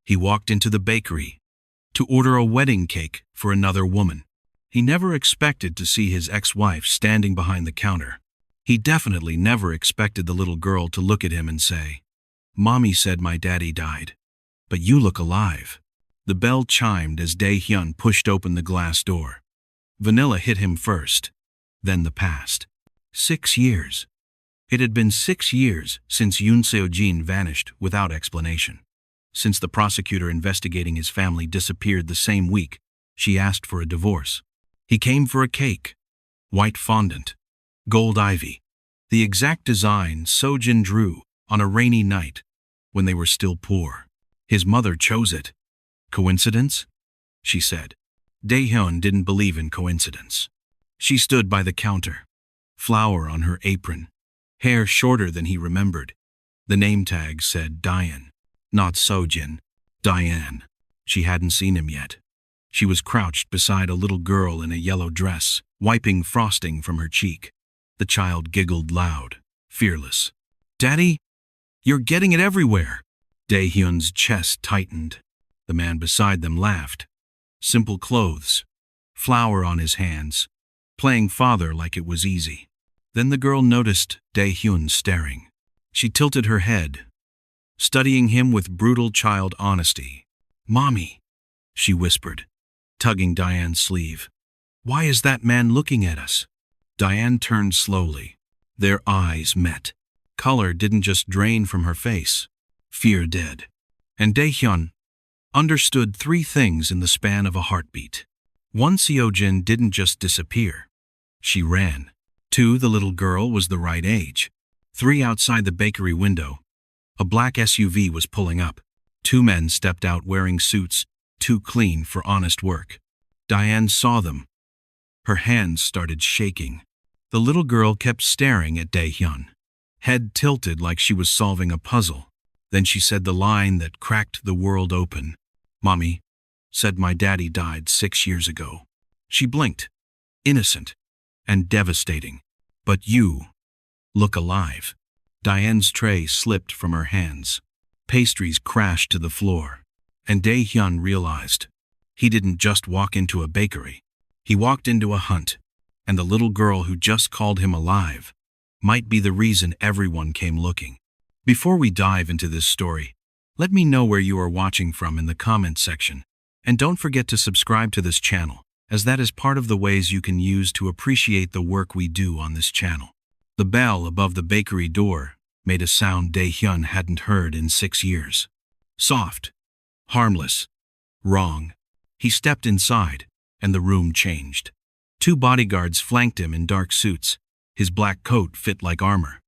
He walked into the bakery to order a wedding cake for another woman. He never expected to see his ex-wife standing behind the counter. He definitely never expected the little girl to look at him and say, "Mommy said my daddy died, but you look alive." The bell chimed as Dae-Hyun pushed open the glass door. Vanilla hit him first, then the past. 6 years. It had been 6 years since Yoon Seo-jin vanished without explanation. Since the prosecutor investigating his family disappeared the same week she asked for a divorce. He came for a cake. White fondant. Gold ivy. The exact design Seo-jin drew on a rainy night when they were still poor. His mother chose it. Coincidence? She said. Dae-Hyun didn't believe in coincidence. She stood by the counter. Flour on her apron. Hair shorter than he remembered. The name tag said Diane. Not Seo-jin. Diane. She hadn't seen him yet. She was crouched beside a little girl in a yellow dress, wiping frosting from her cheek. The child giggled loud, fearless. "Daddy, you're getting it everywhere." Dae-Hyun's chest tightened. The man beside them laughed. Simple clothes, flour on his hands, playing father like it was easy. Then the girl noticed Dae-Hyun staring. She tilted her head, studying him with brutal child honesty. "Mommy," she whispered, tugging Diane's sleeve. "Why is that man looking at us?" Diane turned slowly. Their eyes met. Color didn't just drain from her face. Fear did. And Dae-Hyun understood 3 things in the span of a heartbeat. 1, Seo-jin didn't just disappear. She ran. 2, the little girl was the right age. 3, outside the bakery window, a black SUV was pulling up. 2 men stepped out wearing suits, too clean for honest work. Diane saw them. Her hands started shaking. The little girl kept staring at Dae-Hyun, head tilted like she was solving a puzzle. Then she said the line that cracked the world open. "Mommy said my daddy died 6 years ago." She blinked. Innocent and devastating. "But you look alive." Diane's tray slipped from her hands. Pastries crashed to the floor. And Dae-Hyun realized he didn't just walk into a bakery. He walked into a hunt. And the little girl who just called him alive might be the reason everyone came looking. Before we dive into this story, let me know where you are watching from in the comments section. And don't forget to subscribe to this channel, as that is part of the ways you can use to appreciate the work we do on this channel. The bell above the bakery door made a sound Dae-Hyun hadn't heard in 6 years. Soft, harmless, wrong. He stepped inside, and the room changed. 2 bodyguards flanked him in dark suits. His black coat fit like armor.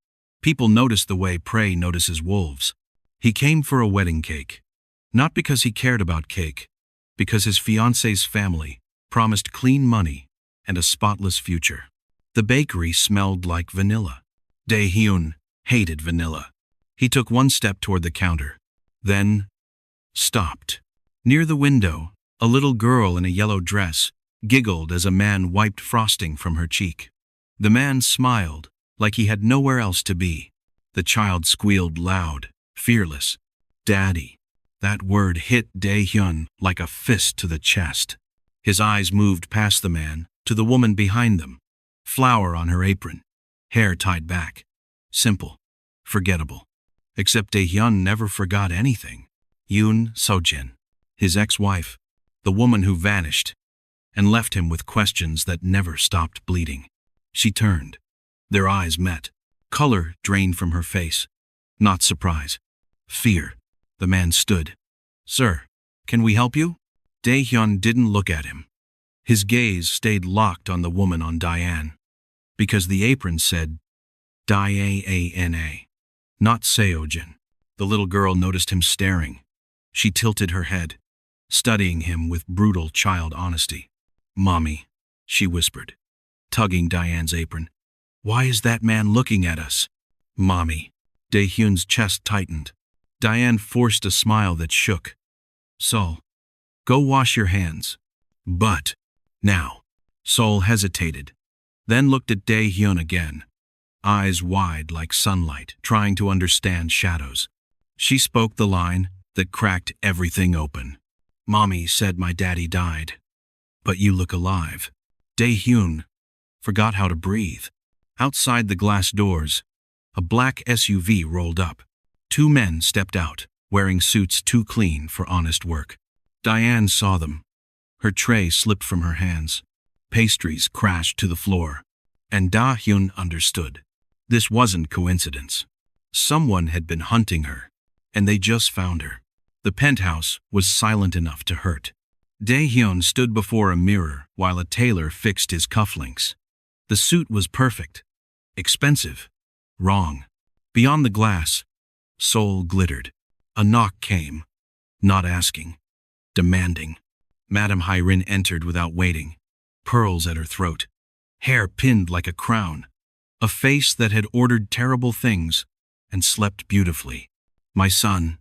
People noticed the way prey notices wolves. He came for a wedding cake. Not because he cared about cake, because his fiancée's family promised clean money and a spotless future. The bakery smelled like vanilla. Dae-Hyun hated vanilla. He took 1 step toward the counter, then stopped. Near the window, a little girl in a yellow dress giggled as a man wiped frosting from her cheek. The man smiled like he had nowhere else to be. The child squealed loud, fearless. "Daddy." That word hit Dae-Hyun like a fist to the chest. His eyes moved past the man to the woman behind them. Flour on her apron, hair tied back. Simple, forgettable. Except Dae-Hyun never forgot anything. Yoon Seo-jin, his ex-wife, the woman who vanished and left him with questions that never stopped bleeding. She turned. Their eyes met. Color drained from her face. Not surprise. Fear. The man stood. "Sir, can we help you?" Dae-Hyun didn't look at him. His gaze stayed locked on the woman on Diane. Because the apron said, Diana, not Seo-jin. The little girl noticed him staring. She tilted her head, studying him with brutal child honesty. "Mommy," she whispered, tugging Diane's apron. "Why is that man looking at us?" "Mommy." Dae-Hyun's chest tightened. Diane forced a smile that shook. "Sol, go wash your hands." "But now." Sol hesitated, then looked at Dae-Hyun again, eyes wide like sunlight, trying to understand shadows. She spoke the line, that cracked everything open. Mommy said my daddy died. But you look alive. Dae-Hyun forgot how to breathe. Outside the glass doors, a black SUV rolled up. Two men stepped out, wearing suits too clean for honest work. Diane saw them. Her tray slipped from her hands. Pastries crashed to the floor. And Dae-Hyun understood. This wasn't coincidence. Someone had been hunting her, and they just found her. The penthouse was silent enough to hurt. Dae-Hyun stood before a mirror while a tailor fixed his cufflinks. The suit was perfect. Expensive. Wrong. Beyond the glass, Seoul glittered. A knock came. Not asking. Demanding. Madame Hyrin entered without waiting. Pearls at her throat. Hair pinned like a crown. A face that had ordered terrible things and slept beautifully. My son,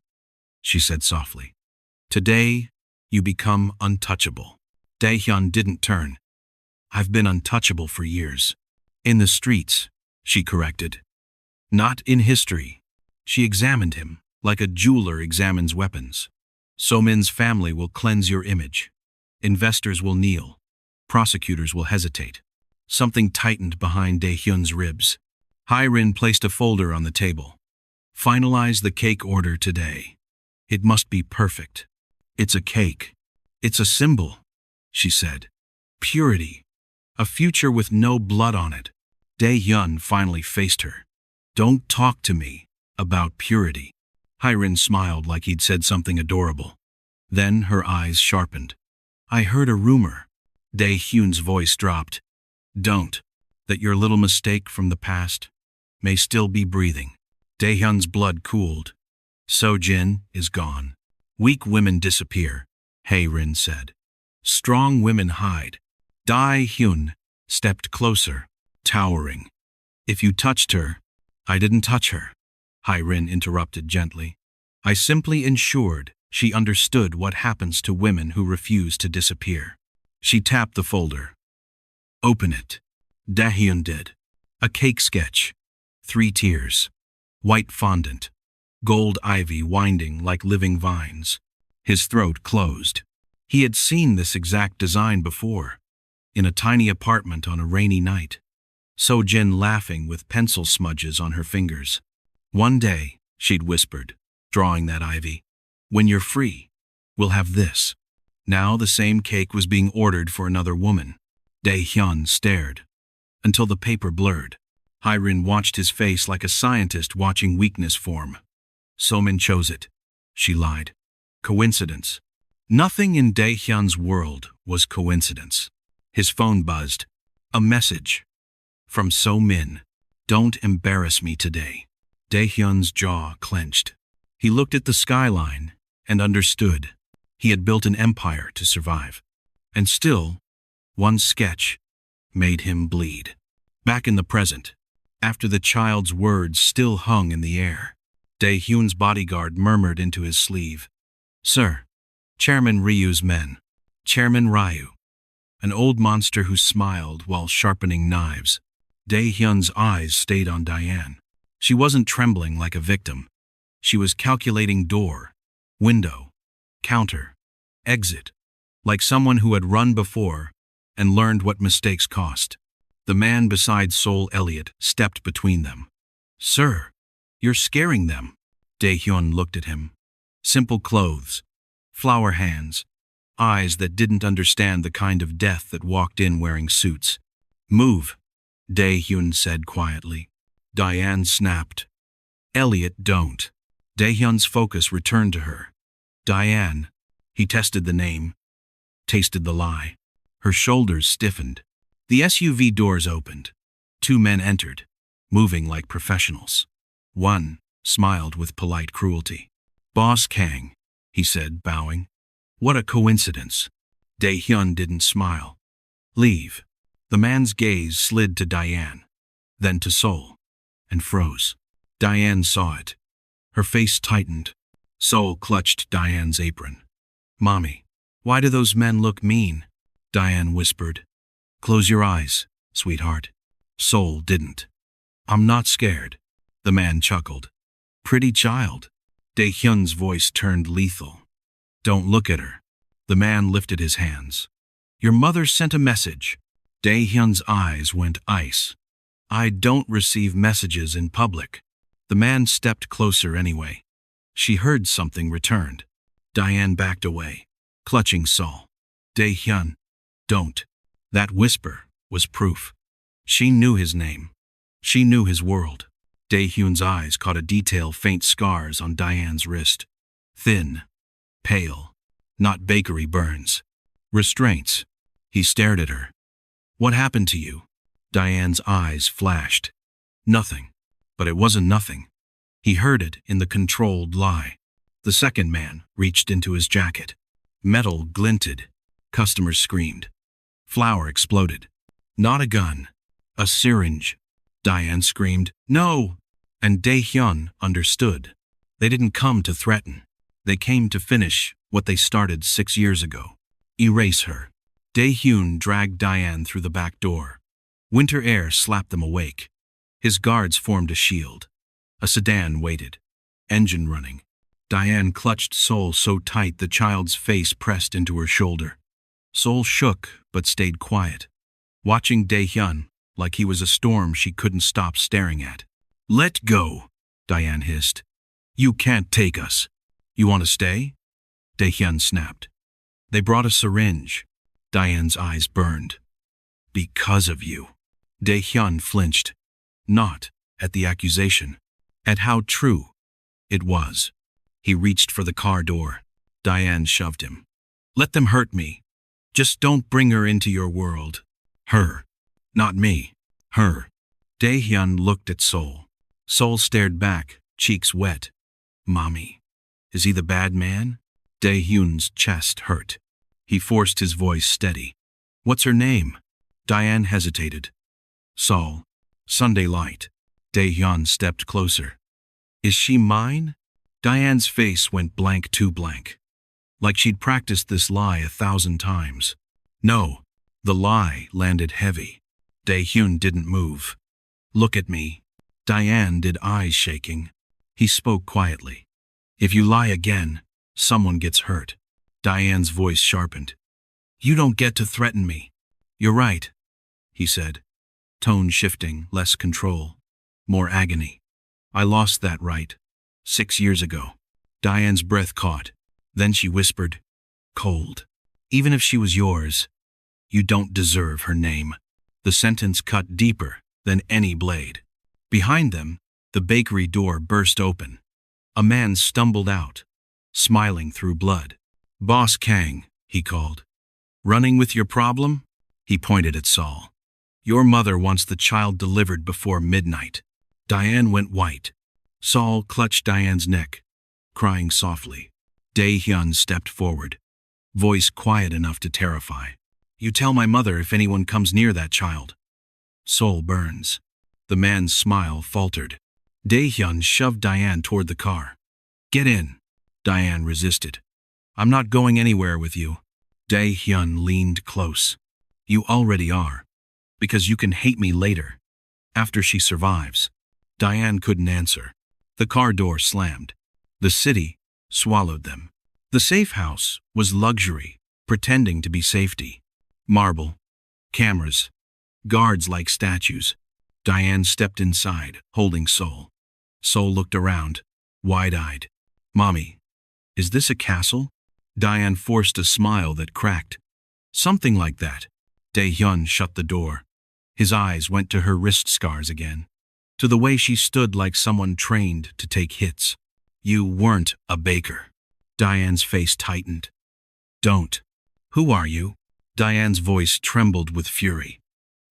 she said softly. Today, you become untouchable. Dae-Hyun didn't turn. I've been untouchable for years. In the streets, she corrected. Not in history. She examined him, like a jeweler examines weapons. So-min's family will cleanse your image. Investors will kneel. Prosecutors will hesitate. Something tightened behind Dae-Hyun's ribs. Hyrin placed a folder on the table. Finalize the cake order today. It must be perfect. It's a cake. It's a symbol, she said. Purity. A future with no blood on it. Dae-Hyun finally faced her. Don't talk to me about purity. Hyrin smiled like he'd said something adorable. Then her eyes sharpened. I heard a rumor. Dae-Hyun's voice dropped. Don't. That your little mistake from the past may still be breathing. Dae-Hyun's blood cooled. Seo-jin is gone. Weak women disappear, Hyrin said. Strong women hide. Dae-Hyun stepped closer, towering. If you touched her, I didn't touch her, Hyrin interrupted gently. I simply ensured she understood what happens to women who refuse to disappear. She tapped the folder. Open it. Dae-Hyun did. A cake sketch. 3 tiers. White fondant. Gold ivy winding like living vines. His throat closed. He had seen this exact design before, in a tiny apartment on a rainy night. Seo-jin laughing with pencil smudges on her fingers. One day, she'd whispered, drawing that ivy. When you're free, we'll have this. Now the same cake was being ordered for another woman. Dae-Hyun stared, until the paper blurred. Hyrin watched his face like a scientist watching weakness form. So-min chose it, she lied. Coincidence. Nothing in Dae-Hyun's world was coincidence. His phone buzzed. A message. From So-min. Don't embarrass me today. Dae-Hyun's jaw clenched. He looked at the skyline and understood. He had built an empire to survive. And still, one sketch made him bleed. Back in the present, after the child's words still hung in the air, Dae-Hyun's bodyguard murmured into his sleeve. Sir, Chairman Ryu's men. Chairman Ryu. An old monster who smiled while sharpening knives. Dae-Hyun's eyes stayed on Diane. She wasn't trembling like a victim. She was calculating door, window, counter, exit, like someone who had run before and learned what mistakes cost. The man beside Sol Elliott stepped between them. Sir, you're scaring them. Dae-Hyun looked at him. Simple clothes, flower hands, eyes that didn't understand the kind of death that walked in wearing suits. Move, Dae-Hyun said quietly. Diane snapped. Elliott, don't. Dae-Hyun's focus returned to her. Diane. He tested the name, tasted the lie. Her shoulders stiffened. The SUV doors opened. 2 men entered, moving like professionals. One smiled with polite cruelty. Boss Kang, he said, bowing. What a coincidence. Dae-Hyun didn't smile. Leave. The man's gaze slid to Diane, then to Sol, and froze. Diane saw it. Her face tightened. Sol clutched Diane's apron. Mommy, why do those men look mean? Diane whispered. Close your eyes, sweetheart. Sol didn't. I'm not scared. The man chuckled. Pretty child. Dae-Hyun's voice turned lethal. Don't look at her. The man lifted his hands. Your mother sent a message. Dae-Hyun's eyes went ice. I don't receive messages in public. The man stepped closer anyway. She heard something returned. Diane backed away, clutching Sol. Dae-Hyun, don't. That whisper was proof. She knew his name. She knew his world. Dae-Hyun's eyes caught a detail faint scars on Diane's wrist. Thin, pale, not bakery burns. Restraints. He stared at her. What happened to you? Diane's eyes flashed. Nothing. But it wasn't nothing. He heard it in the controlled lie. The second man reached into his jacket. Metal glinted. Customers screamed. Flour exploded. Not a gun. A syringe. Diane screamed, no! And Dae-Hyun understood. They didn't come to threaten. They came to finish what they started 6 years ago. Erase her. Dae-Hyun dragged Diane through the back door. Winter air slapped them awake. His guards formed a shield. A sedan waited. Engine running. Diane clutched Sol so tight the child's face pressed into her shoulder. Sol shook but stayed quiet, watching Dae-Hyun like he was a storm she couldn't stop staring at. Let go, Diane hissed. You can't take us. You want to stay? Dae-Hyun snapped. They brought a syringe. Diane's eyes burned. Because of you. Dae-Hyun flinched. Not at the accusation, at how true it was. He reached for the car door. Diane shoved him. Let them hurt me. Just don't bring her into your world. Her. Not me. Her. Dae-Hyun looked at Sol. Sol stared back, cheeks wet. Mommy. Is he the bad man? Dae-Hyun's chest hurt. He forced his voice steady. What's her name? Diane hesitated. Sol. Sunday Light. Dae-Hyun stepped closer. Is she mine? Diane's face went blank too blank. Like she'd practiced this lie 1,000 times. No. The lie landed heavy. Dae-Hyun didn't move. Look at me. Diane did, eyes shaking. He spoke quietly. If you lie again, someone gets hurt. Diane's voice sharpened. You don't get to threaten me. You're right, he said. Tone shifting, less control. More agony. I lost that right. 6 years ago. Diane's breath caught. Then she whispered, cold. Even if she was yours, you don't deserve her name. The sentence cut deeper than any blade. Behind them, the bakery door burst open. A man stumbled out, smiling through blood. Boss Kang, he called. Running with your problem? He pointed at Sol. Your mother wants the child delivered before midnight. Diane went white. Sol clutched Diane's neck, crying softly. Dae-Hyun stepped forward, voice quiet enough to terrify. You tell my mother if anyone comes near that child. Sol burns. The man's smile faltered. Dae-Hyun shoved Diane toward the car. Get in. Diane resisted. I'm not going anywhere with you. Dae-Hyun leaned close. You already are. Because you can hate me later. After she survives. Diane couldn't answer. The car door slammed. The city swallowed them. The safe house was luxury, pretending to be safety. Marble. Cameras. Guards like statues. Diane stepped inside, holding Sol. Sol looked around, wide-eyed. Mommy, is this a castle? Diane forced a smile that cracked. Something like that. Dae-Hyun shut the door. His eyes went to her wrist scars again. To the way she stood like someone trained to take hits. You weren't a baker. Diane's face tightened. Don't. Who are you? Diane's voice trembled with fury.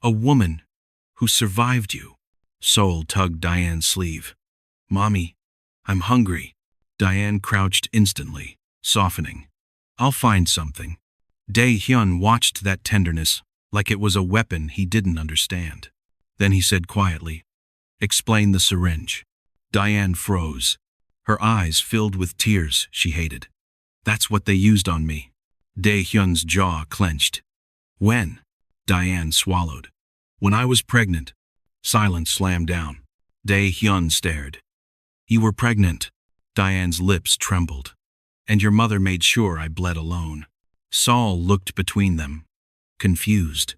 A woman who survived you. Sol tugged Diane's sleeve. Mommy, I'm hungry. Diane crouched instantly, softening. I'll find something. Dae-Hyun watched that tenderness like it was a weapon he didn't understand. Then he said quietly, explain the syringe. Diane froze. Her eyes filled with tears she hated. That's what they used on me. Dae-Hyun's jaw clenched. When? Diane swallowed. When I was pregnant. Silence slammed down. Dae-Hyun stared. You were pregnant. Diane's lips trembled. And your mother made sure I bled alone. Saul looked between them, confused.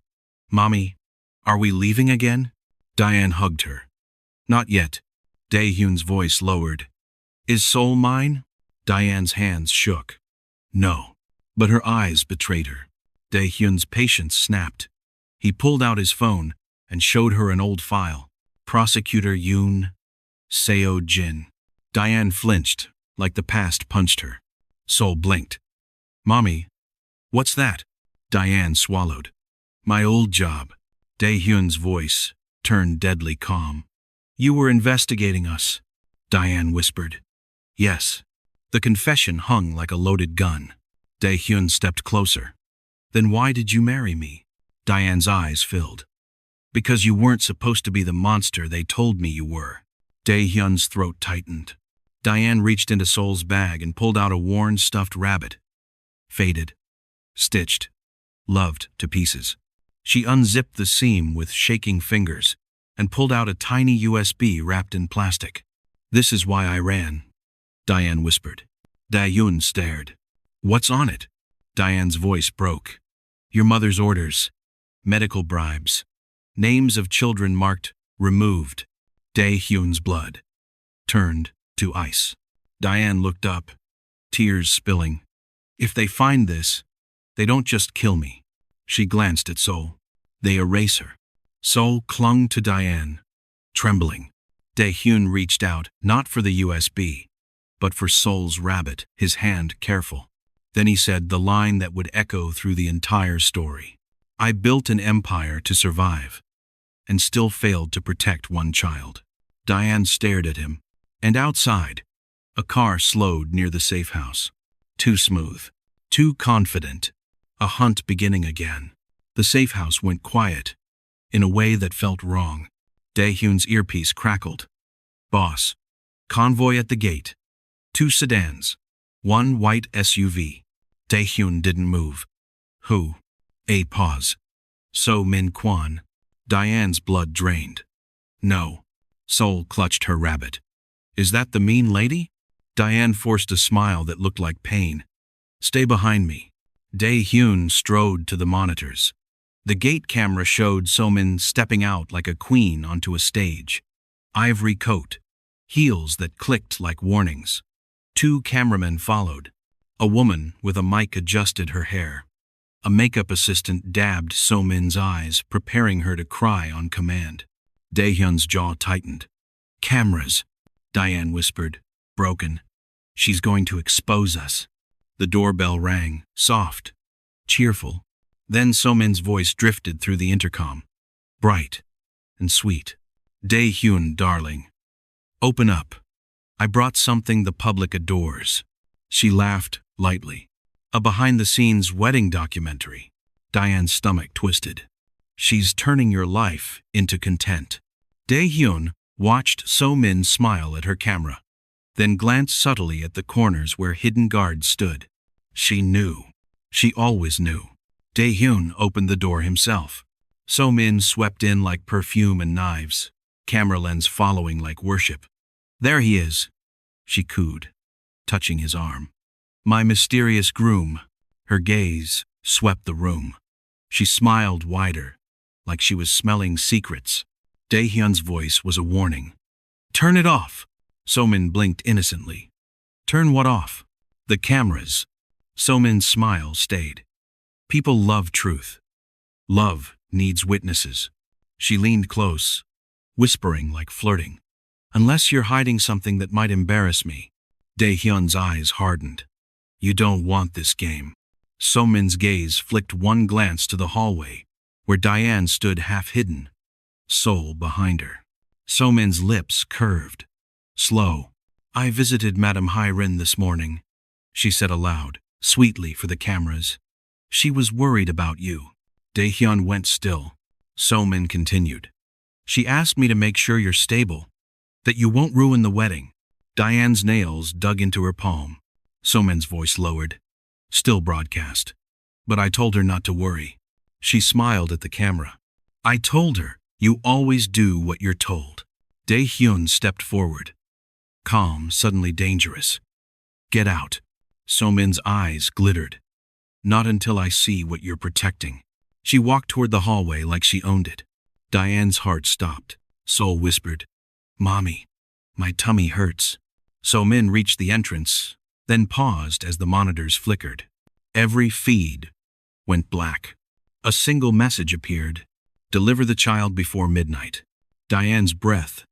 Mommy, are we leaving again? Diane hugged her. Not yet. Dae-Hyun's voice lowered. Is Seoul mine? Diane's hands shook. No. But her eyes betrayed her. Dae-Hyun's patience snapped. He pulled out his phone and showed her an old file. Prosecutor Yoon Seo-jin. Diane flinched, like the past punched her. Seoul blinked. Mommy, what's that? Diane swallowed. My old job. Dae-Hyun's voice turned deadly calm. You were investigating us, Diane whispered. Yes. The confession hung like a loaded gun. Dae-Hyun stepped closer. Then why did you marry me? Diane's eyes filled. Because you weren't supposed to be the monster they told me you were. Dae-Hyun's throat tightened. Diane reached into Seoul's bag and pulled out a worn stuffed rabbit. Faded. Stitched. Loved to pieces. She unzipped the seam with shaking fingers and pulled out a tiny USB wrapped in plastic. This is why I ran, Diane whispered. Dae-Hyun stared. What's on it? Diane's voice broke. Your mother's orders. Medical bribes. Names of children marked removed. Dae-Hyun's blood turned to ice. Diane looked up, tears spilling. If they find this, they don't just kill me. She glanced at Seoul. They erase her. Seoul clung to Diane, trembling. Dae-Hyun reached out, not for the USB, but for Seoul's rabbit, his hand careful. Then he said the line that would echo through the entire story. I built an empire to survive, and still failed to protect one child. Diane stared at him, and outside, a car slowed near the safe house. Too smooth, too confident, a hunt beginning again. The safe house went quiet, in a way that felt wrong. Dae-Hyun's earpiece crackled. Boss. Convoy at the gate. 2 sedans. 1 white SUV. Dae-Hyun didn't move. Who? A pause. So-min Kwon. Diane's blood drained. No. Seoul clutched her rabbit. Is that the mean lady? Diane forced a smile that looked like pain. Stay behind me. Dae-Hyun strode to the monitors. The gate camera showed So-min stepping out like a queen onto a stage. Ivory coat. Heels that clicked like warnings. 2 cameramen followed. A woman with a mic adjusted her hair. A makeup assistant dabbed So-min's eyes, preparing her to cry on command. Dae-Hyun's jaw tightened. Cameras, Diane whispered, broken. She's going to expose us. The doorbell rang, soft, cheerful. Then So-min's voice drifted through the intercom. Bright and sweet. Dae-Hyun, darling. Open up. I brought something the public adores. She laughed lightly. A behind-the-scenes wedding documentary. Diane's stomach twisted. She's turning your life into content. Dae-Hyun watched So-min smile at her camera, then glanced subtly at the corners where hidden guards stood. She knew. She always knew. Dae-Hyun opened the door himself. So-min swept in like perfume and knives, camera lens following like worship. There he is, she cooed, touching his arm. My mysterious groom. Her gaze swept the room. She smiled wider, like she was smelling secrets. Dae-Hyun's voice was a warning. Turn it off. So-min blinked innocently. Turn what off? The cameras. So-min's smile stayed. People love truth. Love needs witnesses. She leaned close, whispering like flirting. Unless you're hiding something that might embarrass me. Dae-Hyun's eyes hardened. You don't want this game. So-min's gaze flicked one glance to the hallway, where Diane stood half-hidden, Seoul behind her. So-min's lips curved. Slow. I visited Madame Hai-rin this morning, she said aloud, sweetly for the cameras. She was worried about you. Dae-Hyun went still. So-min continued. She asked me to make sure you're stable, that you won't ruin the wedding. Diane's nails dug into her palm. So-min's voice lowered. Still broadcast. But I told her not to worry. She smiled at the camera. I told her, you always do what you're told. Dae-Hyun stepped forward. calm, suddenly dangerous. Get out. So-min's eyes glittered. Not until I see what you're protecting. She walked toward the hallway like she owned it. Diane's heart stopped. Sol whispered, Mommy, my tummy hurts. So-min reached the entrance, then paused as the monitors flickered. Every feed went black. A single message appeared. Deliver the child before midnight. Diane's breath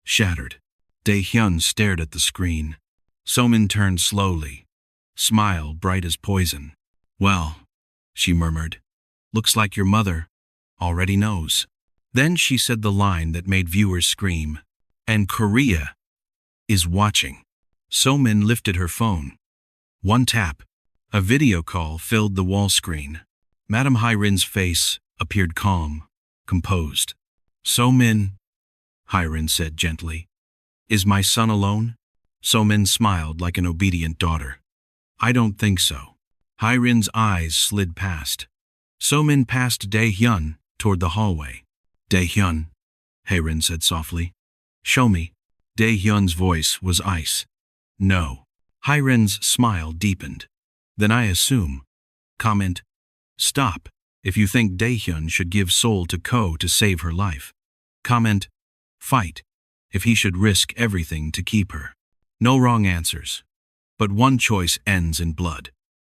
shattered. Dae-Hyun stared at the screen. So-min turned slowly, smile bright as poison. Well, she murmured, looks like your mother already knows. Then she said the line that made viewers scream, and Korea is watching. So-min lifted her phone. One tap. A video call filled the wall screen. Madame Hyrin's face appeared calm, composed. So-min, Hyrin said gently, is my son alone? So-min smiled like an obedient daughter. I don't think so. Hyrin's eyes slid past. So-min passed Dae-Hyun toward the hallway. Dae-Hyun, Hyrin said softly. Show me. Dae-Hyun's voice was ice. No. Hyrin's smile deepened. Then I assume. Comment. Stop if you think Dae-Hyun should give Sol to Ko to save her life. Comment. Fight if he should risk everything to keep her. No wrong answers. But one choice ends in blood.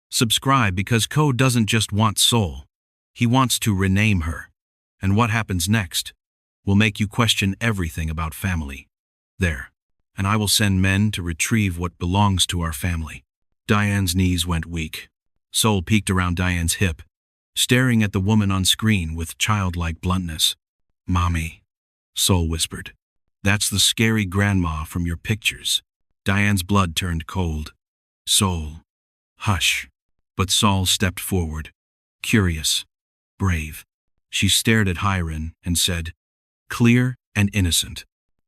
Subscribe because Ko doesn't just want Sol. He wants to rename her. And what happens next will make you question everything about family. There. And I will send men to retrieve what belongs to our family. Diane's knees went weak. Sol peeked around Diane's hip, staring at the woman on screen with childlike bluntness. Mommy, Sol whispered. That's the scary grandma from your pictures. Diane's blood turned cold. Sol, hush. But Sol stepped forward, curious, brave. She stared at Hyrin and said, clear and innocent.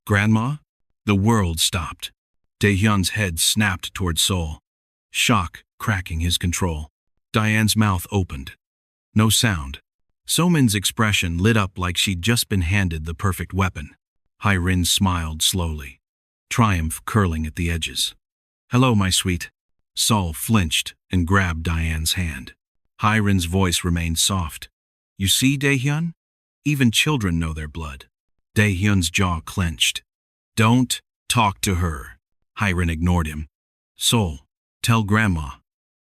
Grandma? The world stopped. Dae-Hyun's head snapped toward Sol, shock cracking his control. Diane's mouth opened. No sound. So-min's expression lit up like she'd just been handed the perfect weapon. Hyrin smiled slowly, triumph curling at the edges. Hello, my sweet. Sol flinched and grabbed Diane's hand. Hyrin's voice remained soft. You see, Dae-Hyun? Even children know their blood. Dae-Hyun's jaw clenched. Don't talk to her. Hyrin ignored him. Sol, tell Grandma.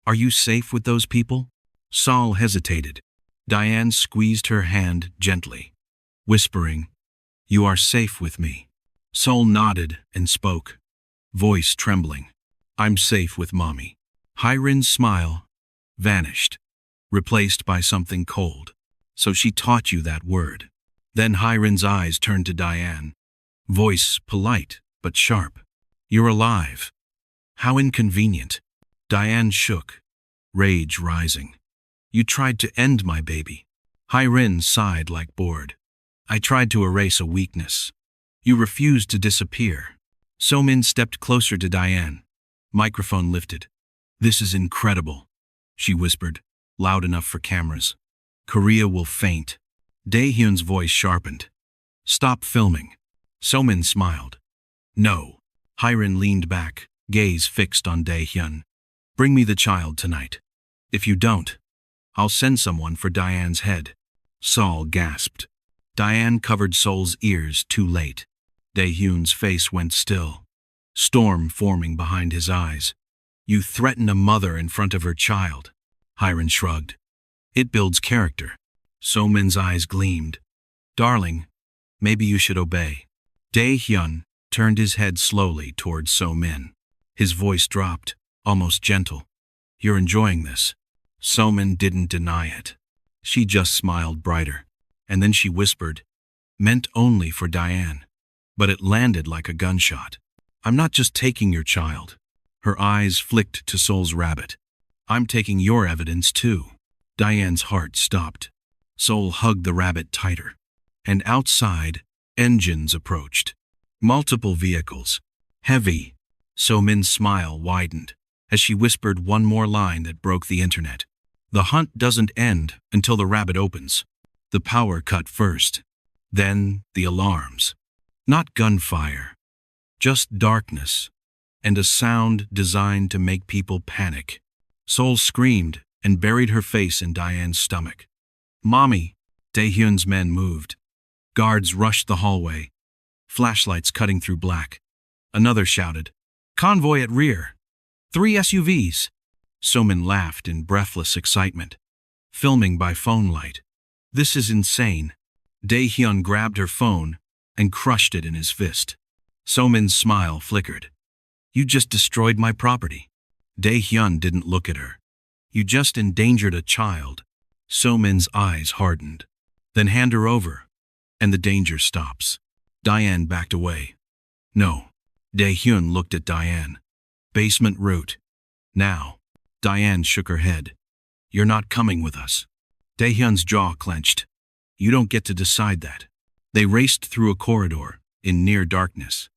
Are you safe with those people? Sol hesitated. Diane squeezed her hand gently, whispering, You are safe with me. Sol nodded and spoke, voice trembling. I'm safe with Mommy. Hyrin's smile vanished, replaced by something cold. So she taught you that word. Then Hyrin's eyes turned to Diane, voice polite but sharp. You're alive. How inconvenient. Diane shook, rage rising. You tried to end my baby. Hyrin sighed like bored. I tried to erase a weakness. You refused to disappear. So-min stepped closer to Diane. Microphone lifted. This is incredible, she whispered, loud enough for cameras. Korea will faint. Dae-Hyun's voice sharpened. Stop filming. So-min smiled. No. Hyrin leaned back, gaze fixed on Dae-Hyun. Bring me the child tonight. If you don't, I'll send someone for Diane's head. Sol gasped. Diane covered Sol's ears too late. Dae-Hyun's face went still, storm forming behind his eyes. You threaten a mother in front of her child. Hyrin shrugged. It builds character. So-min's eyes gleamed. Darling, maybe you should obey. Dae-Hyun turned his head slowly towards So-min. His voice dropped, almost gentle. You're enjoying this. So-min didn't deny it. She just smiled brighter. And then she whispered, meant only for Diane. But it landed like a gunshot. I'm not just taking your child. Her eyes flicked to Sol's rabbit. I'm taking your evidence too. Diane's heart stopped. Sol hugged the rabbit tighter. And outside, engines approached. Multiple vehicles. Heavy. So-min's smile widened as she whispered one more line that broke the internet. The hunt doesn't end until the rabbit opens. The power cut first. Then the alarms. Not gunfire. Just darkness, and a sound designed to make people panic. Seol screamed and buried her face in Diane's stomach. "Mommy!" Dae-Hyun's men moved. Guards rushed the hallway, flashlights cutting through black. Another shouted, "Convoy at rear! 3 SUVs!" So-min laughed in breathless excitement. "Filming by phone light. This is insane." Dae-Hyun grabbed her phone and crushed it in his fist. So-min's smile flickered. "You just destroyed my property." Dae-Hyun didn't look at her. "You just endangered a child." So-min's eyes hardened. "Then hand her over, and the danger stops." Diane backed away. "No." Dae-Hyun looked at Diane. "Basement route. Now." Diane shook her head. "You're not coming with us." Dae-Hyun's jaw clenched. "You don't get to decide that." They raced through a corridor in near darkness.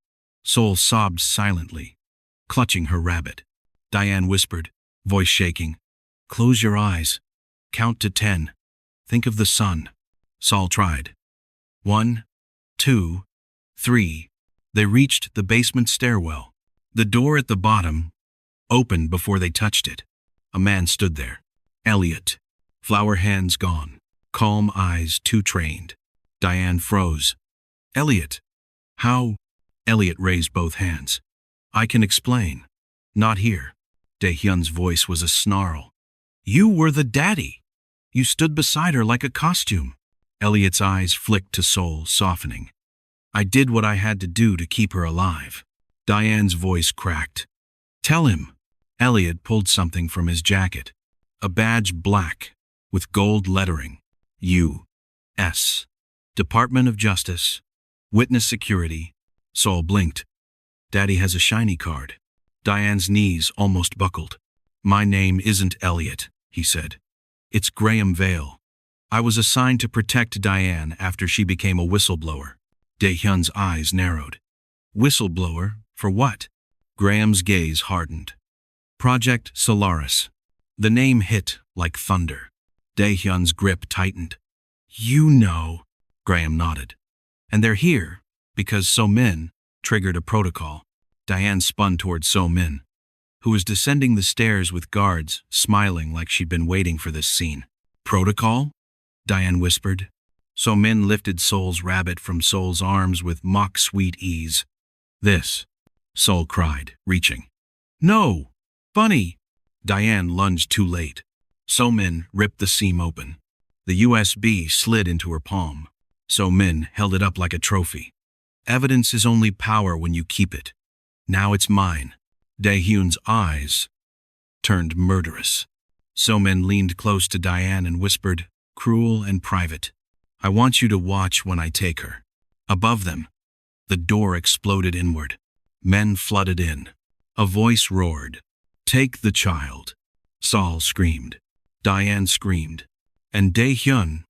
Seol sobbed silently, clutching her rabbit. Diane whispered, voice shaking, "Close your eyes. Count to 10. Think of the sun." Seol tried. 1, 2, 3. They reached the basement stairwell. The door at the bottom opened before they touched it. A man stood there. Elliot. Flower hands gone. Calm eyes too trained. Diane froze. "Elliot." "How?" Elliot raised both hands. "I can explain." "Not here." Dae-Hyun's voice was a snarl. "You were the daddy. You stood beside her like a costume." Elliot's eyes flicked to Seol, softening. "I did what I had to do to keep her alive." Diane's voice cracked. "Tell him." Elliot pulled something from his jacket. A badge black, with gold lettering. U.S. Department of Justice. Witness security. Seol blinked. "Daddy has a shiny card." Diane's knees almost buckled. "My name isn't Elliot," he said. "It's Graham Vale. I was assigned to protect Diane after she became a whistleblower." Dae-Hyun's eyes narrowed. "Whistleblower? For what?" Graham's gaze hardened. "Project Solaris." The name hit like thunder. Dae-Hyun's grip tightened. "You know." Graham nodded. "And they're here because So-min triggered a protocol." Diane spun toward So-min, who was descending the stairs with guards, smiling like she'd been waiting for this scene. "Protocol?" Diane whispered. So-min lifted Seol's rabbit from Seol's arms with mock-sweet ease. "This," Seol cried, reaching. "No! Bunny!" Diane lunged too late. So-min ripped the seam open. The USB slid into her palm. So-min held it up like a trophy. "Evidence is only power when you keep it. Now it's mine." Dae-Hyun's eyes turned murderous. So-min leaned close to Diane and whispered, cruel and private, "I want you to watch when I take her." Above them, the door exploded inward. Men flooded in. A voice roared, "Take the child." Seol screamed. Diane screamed. And Dae-Hyun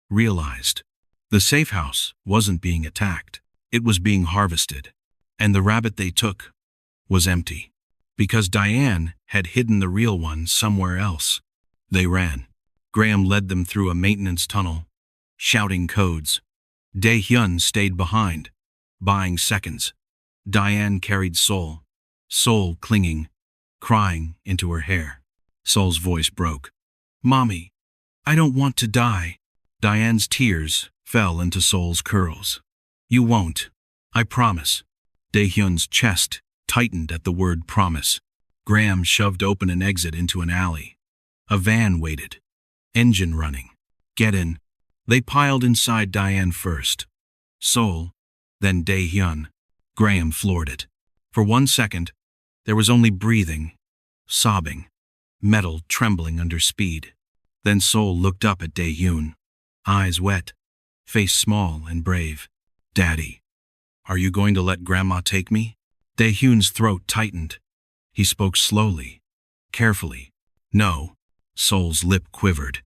realized the safe house wasn't being attacked. It was being harvested. And the rabbit they took was empty. Because Diane had hidden the real one somewhere else. They ran. Graham led them through a maintenance tunnel, shouting codes. Dae-Hyun stayed behind, buying seconds. Diane carried Seol, Seol clinging, crying into her hair. Seol's voice broke. "Mommy, I don't want to die." Diane's tears fell into Seol's curls. "You won't. I promise." Dae-Hyun's chest tightened at the word promise. Graham shoved open an exit into an alley. A van waited. Engine running. "Get in." They piled inside Diane first. Seol, then Dae-Hyun. Graham floored it. For 1 second, there was only breathing, sobbing, metal trembling under speed. Then Seol looked up at Dae-Hyun, eyes wet, face small and brave. "Daddy, are you going to let Grandma take me?" Dae-Hyun's throat tightened. He spoke slowly, carefully. "No." Seol's lip quivered.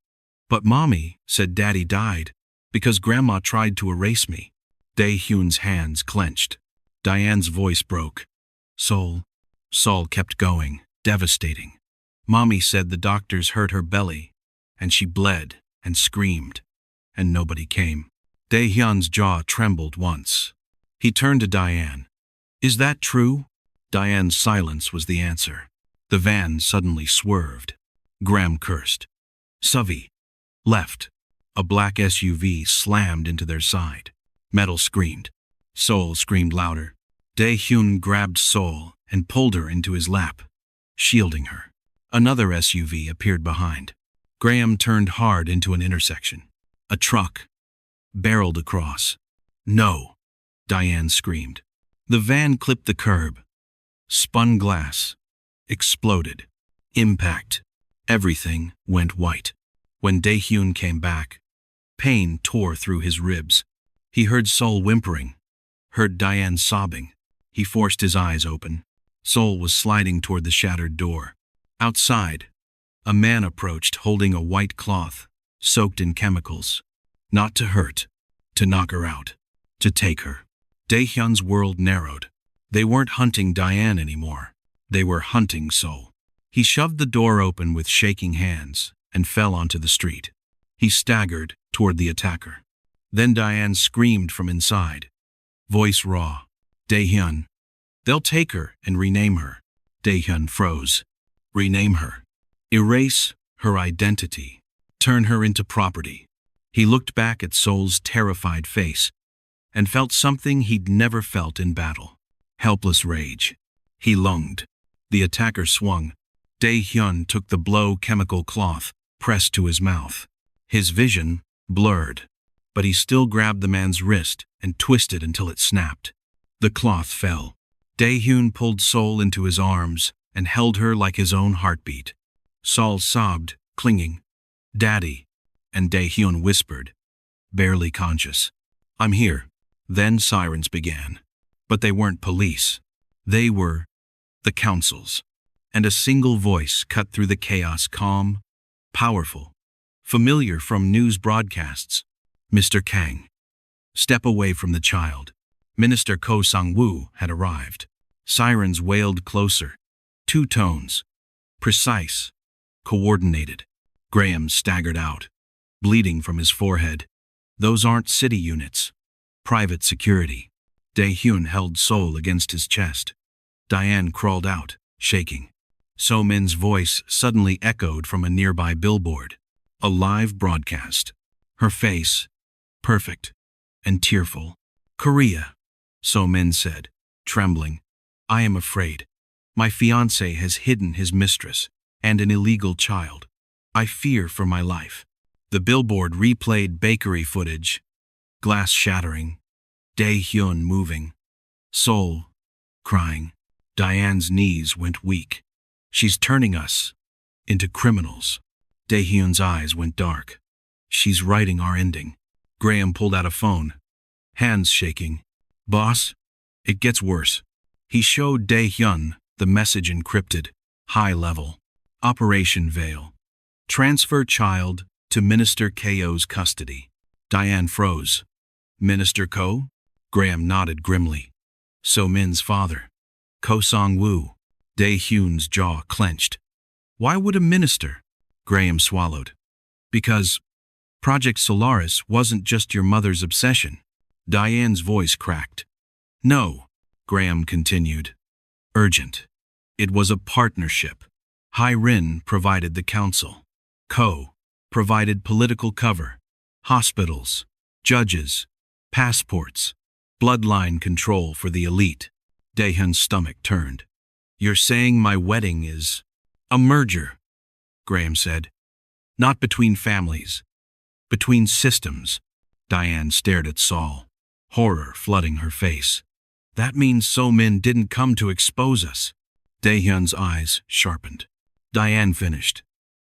"But Mommy said Daddy died because Grandma tried to erase me." Dae-Hyun's hands clenched. Diane's voice broke. "Seol." Seol kept going, devastating. "Mommy said the doctors hurt her belly, and she bled and screamed, and nobody came." Dae-Hyun's jaw trembled once. He turned to Diane. Is that true? Diane's silence was the answer. The van suddenly swerved. Graham cursed. Suvi. Left. A black SUV slammed into their side. Metal screamed. Sol screamed louder. Dae-Hyun grabbed Sol and pulled her into his lap, shielding her. Another SUV appeared behind. Graham turned hard into an intersection. A truck barreled across. No, Diane screamed. The van clipped the curb. Spun glass. Exploded. Impact. Everything went white. When Dae-Hyun came back, pain tore through his ribs. He heard Sol whimpering, heard Diane sobbing. He forced his eyes open. Sol was sliding toward the shattered door. Outside, a man approached holding a white cloth, soaked in chemicals. Not to hurt, to knock her out, to take her. Dae-Hyun's world narrowed. They weren't hunting Diane anymore. They were hunting Sol. He shoved the door open with shaking hands and fell onto the street. He staggered toward the attacker. Then Diane screamed from inside, voice raw. Dae-Hyun. They'll take her and rename her. Dae-Hyun froze. Rename her. Erase her identity. Turn her into property. He looked back at Sol's terrified face and felt something he'd never felt in battle. Helpless rage. He lunged. The attacker swung. Dae-Hyun took the blow-chemical cloth pressed to his mouth. His vision blurred, but he still grabbed the man's wrist and twisted until it snapped. The cloth fell. Dae-Hyun pulled Sol into his arms and held her like his own heartbeat. Sol sobbed, clinging. Daddy, and Dae-Hyun whispered, barely conscious. I'm here. Then sirens began. But they weren't police. They were the councils. And a single voice cut through the chaos, calm, powerful, familiar from news broadcasts. Mr. Kang. Step away from the child. Minister Ko Sang-woo had arrived. Sirens wailed closer. Two tones. Precise. Coordinated. Graham staggered out, bleeding from his forehead. Those aren't city units. Private security. Dae-Hyun held Sol against his chest. Diane crawled out, shaking. So-min's voice suddenly echoed from a nearby billboard. A live broadcast. Her face, perfect and tearful. Korea, So-min said, trembling. I am afraid. My fiancé has hidden his mistress and an illegal child. I fear for my life. The billboard replayed bakery footage. Glass shattering. Dae-Hyun moving. Sol crying. Diane's knees went weak. She's turning us into criminals. Dae-Hyun's eyes went dark. She's writing our ending. Graham pulled out a phone, hands shaking. Boss, it gets worse. He showed Dae-Hyun the message encrypted, high level. Operation Veil. Transfer child to Minister Ko's custody. Diane froze. Minister Ko? Graham nodded grimly. So-min's father. Ko Sang-woo. Dae-Hyun's jaw clenched. Why would a minister? Graham swallowed. Because Project Solaris wasn't just your mother's obsession. Diane's voice cracked. No, Graham continued. Urgent. It was a partnership. Hai-Rin provided the council. Ko provided political cover. Hospitals, judges, passports, bloodline control for the elite. Dae-Hyun's stomach turned. You're saying my wedding is a merger, Graham said. Not between families, between systems. Diane stared at Sol, horror flooding her face. That means So-min didn't come to expose us. Dae-Hyun's eyes sharpened. Diane finished.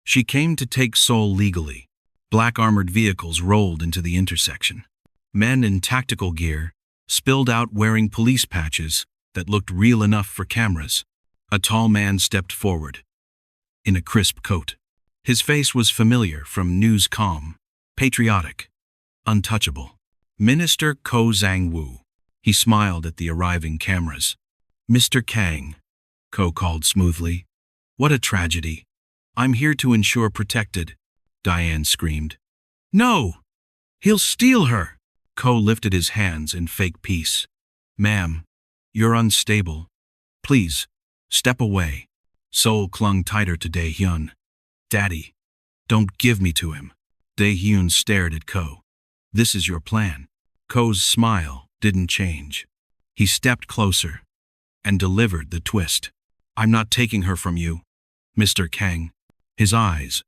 She came to take Sol legally. Black armored vehicles rolled into the intersection. Men in tactical gear spilled out wearing police patches that looked real enough for cameras. A tall man stepped forward, in a crisp coat. His face was familiar from news calm, patriotic, untouchable. Minister Ko Sang-woo. He smiled at the arriving cameras. Mr. Kang, Ko called smoothly. What a tragedy. I'm here to ensure protected. Diane screamed. No! He'll steal her! Ko lifted his hands in fake peace. Ma'am, You're unstable. Please, step away. Sol clung tighter to Dae-Hyun. Daddy, don't give me to him. Dae-Hyun stared at Ko. This is your plan. Ko's smile didn't change. He stepped closer and delivered the twist. I'm not taking her from you, Mr. Kang. His eyes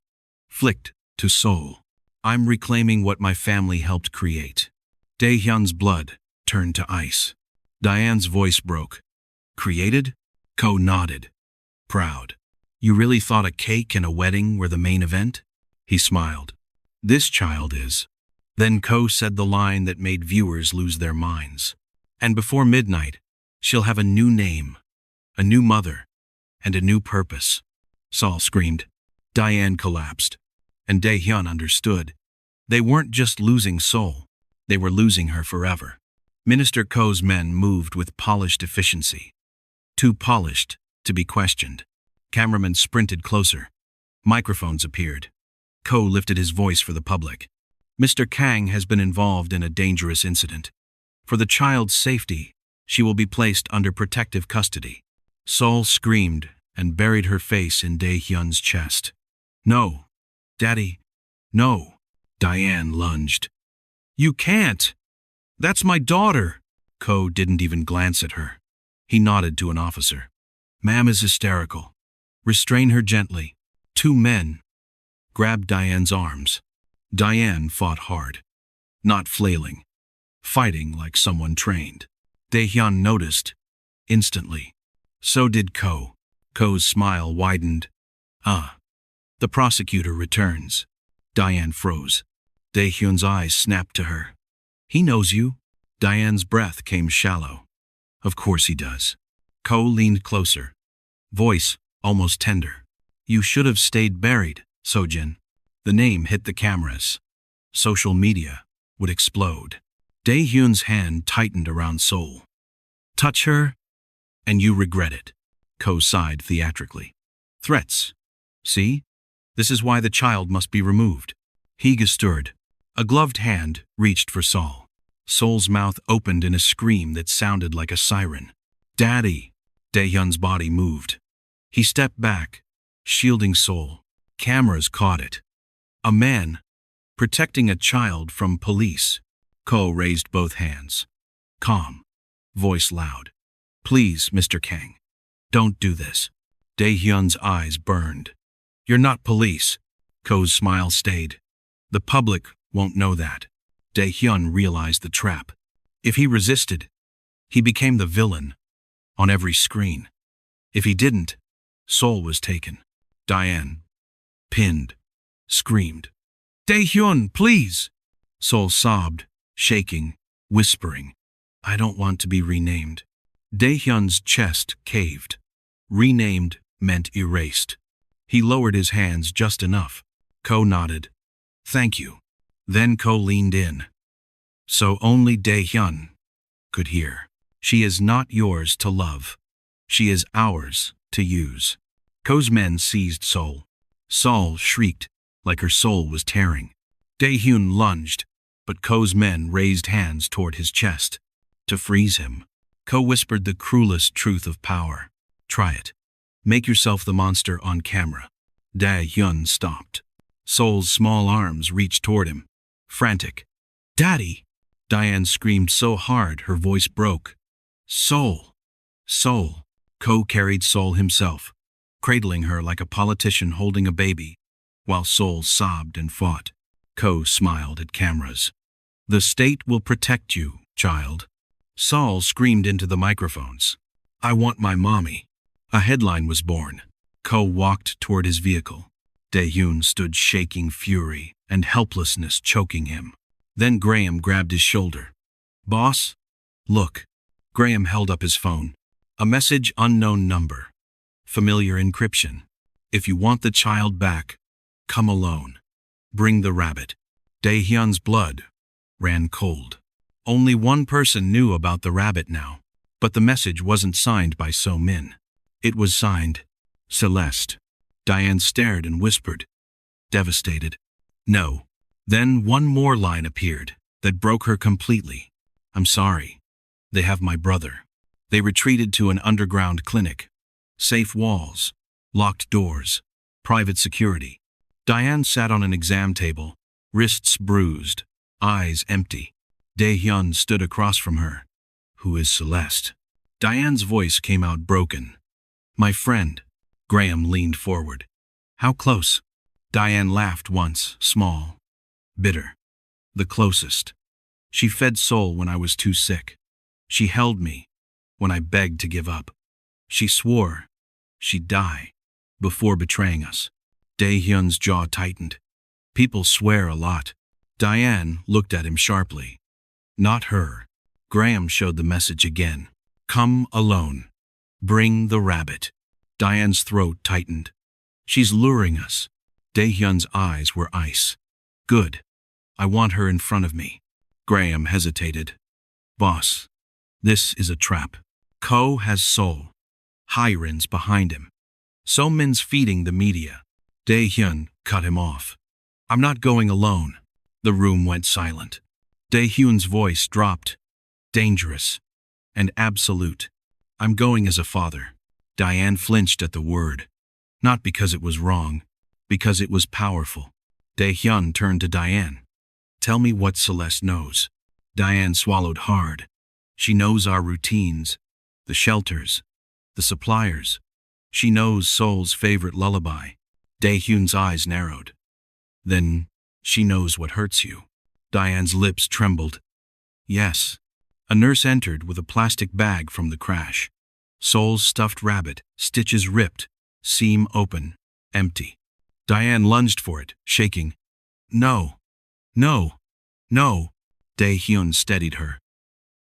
flicked to Sol. I'm reclaiming what my family helped create. Dae-Hyun's blood turned to ice. Diane's voice broke. Created? Ko nodded. Proud. You really thought a cake and a wedding were the main event? He smiled. This child is. Then Ko said the line that made viewers lose their minds. And before midnight, she'll have a new name, a new mother, and a new purpose. Sol screamed. Diane collapsed. And Dae-Hyun understood. They weren't just losing Sol. They were losing her forever. Minister Ko's men moved with polished efficiency. Too polished to be questioned. Cameramen sprinted closer. Microphones appeared. Ko lifted his voice for the public. Mr. Kang has been involved in a dangerous incident. For the child's safety, she will be placed under protective custody. Sol screamed and buried her face in Dae-Hyun's chest. No, Daddy, no. Diane lunged. You can't. That's my daughter. Ko didn't even glance at her. He nodded to an officer. Ma'am is hysterical. Restrain her gently. Two men grabbed Diane's arms. Diane fought hard, not flailing, fighting like someone trained. Dae-Hyun noticed, instantly. So did Ko. Ko's smile widened. The prosecutor returns. Diane froze. Dae-Hyun's eyes snapped to her. He knows you. Diane's breath came shallow. Of course he does. Ko leaned closer, voice almost tender. You should have stayed buried, Seo-jin. The name hit the cameras. Social media would explode. Dae-Hyun's hand tightened around Sol. Touch her, and you regret it. Ko sighed theatrically. Threats. See? This is why the child must be removed. He gestured. A gloved hand reached for Sol. Sol's mouth opened in a scream that sounded like a siren. Daddy! Dae-Hyun's body moved. He stepped back, shielding Sol. Cameras caught it. A man, protecting a child from police. Ko raised both hands. Calm. Voice loud. Please, Mr. Kang. Don't do this. Dae-Hyun's eyes burned. You're not police. Ko's smile stayed. The public won't know that. Dae-Hyun realized the trap. If he resisted, he became the villain on every screen. If he didn't, Sol was taken. Diane, pinned, screamed. Dae-Hyun, please! Sol sobbed, shaking, whispering. I don't want to be renamed. Dae-Hyun's chest caved. Renamed meant erased. He lowered his hands just enough. Ko nodded. Thank you. Then Ko leaned in. So only Dae-Hyun could hear. She is not yours to love. She is ours to use. Ko's men seized Sol. Sol shrieked like her soul was tearing. Dae-Hyun lunged, but Ko's men raised hands toward his chest. To freeze him, Ko whispered the cruelest truth of power. Try it. Make yourself the monster on camera. Dae-Hyun stopped. Sol's small arms reached toward him. Frantic. Daddy! Diane screamed so hard her voice broke. Sol! Sol! Ko carried Sol himself, cradling her like a politician holding a baby, while Sol sobbed and fought. Ko smiled at cameras. The state will protect you, child. Sol screamed into the microphones. I want my mommy. A headline was born. Ko walked toward his vehicle. Dae-Hyun stood shaking fury and helplessness choking him. Then Graham grabbed his shoulder. Boss? Look. Graham held up his phone. A message, unknown number. Familiar encryption. If you want the child back, come alone. Bring the rabbit. Dae-Hyun's blood ran cold. Only one person knew about the rabbit now, but the message wasn't signed by So-min. It was signed Celeste. Diane stared and whispered, devastated. No. Then one more line appeared that broke her completely. I'm sorry. They have my brother. They retreated to an underground clinic. Safe walls, locked doors, private security. Diane sat on an exam table, wrists bruised, eyes empty. Dae-Hyun stood across from her. "Who is Celeste?" Diane's voice came out broken. "My friend." Graham leaned forward. "How close?" Diane laughed once, small, bitter. "The closest. She fed Sol when I was too sick. She held me when I begged to give up. She swore she'd die before betraying us." Dae-Hyun's jaw tightened. "People swear a lot." Diane looked at him sharply. "Not her." Graham showed the message again. "Come alone. Bring the rabbit." Diane's throat tightened. "She's luring us." Dae-Hyun's eyes were ice. "Good. I want her in front of me." Graham hesitated. "Boss, this is a trap. Ko has Sol. Hirin's behind him. So-min's feeding the media." Dae-Hyun cut him off. "I'm not going alone." The room went silent. Dae-Hyun's voice dropped. "Dangerous. And absolute. I'm going as a father." Diane flinched at the word. Not because it was wrong, because it was powerful. Dae-Hyun turned to Diane. "Tell me what Celeste knows." Diane swallowed hard. "She knows our routines, the shelters, the suppliers. She knows Sol's favorite lullaby." Dae-Hyun's eyes narrowed. "Then she knows what hurts you." Diane's lips trembled. "Yes." A nurse entered with a plastic bag from the crash. Sol's stuffed rabbit, stitches ripped, seam open, empty. Diane lunged for it, shaking. "No. No. No." Dae-Hyun steadied her.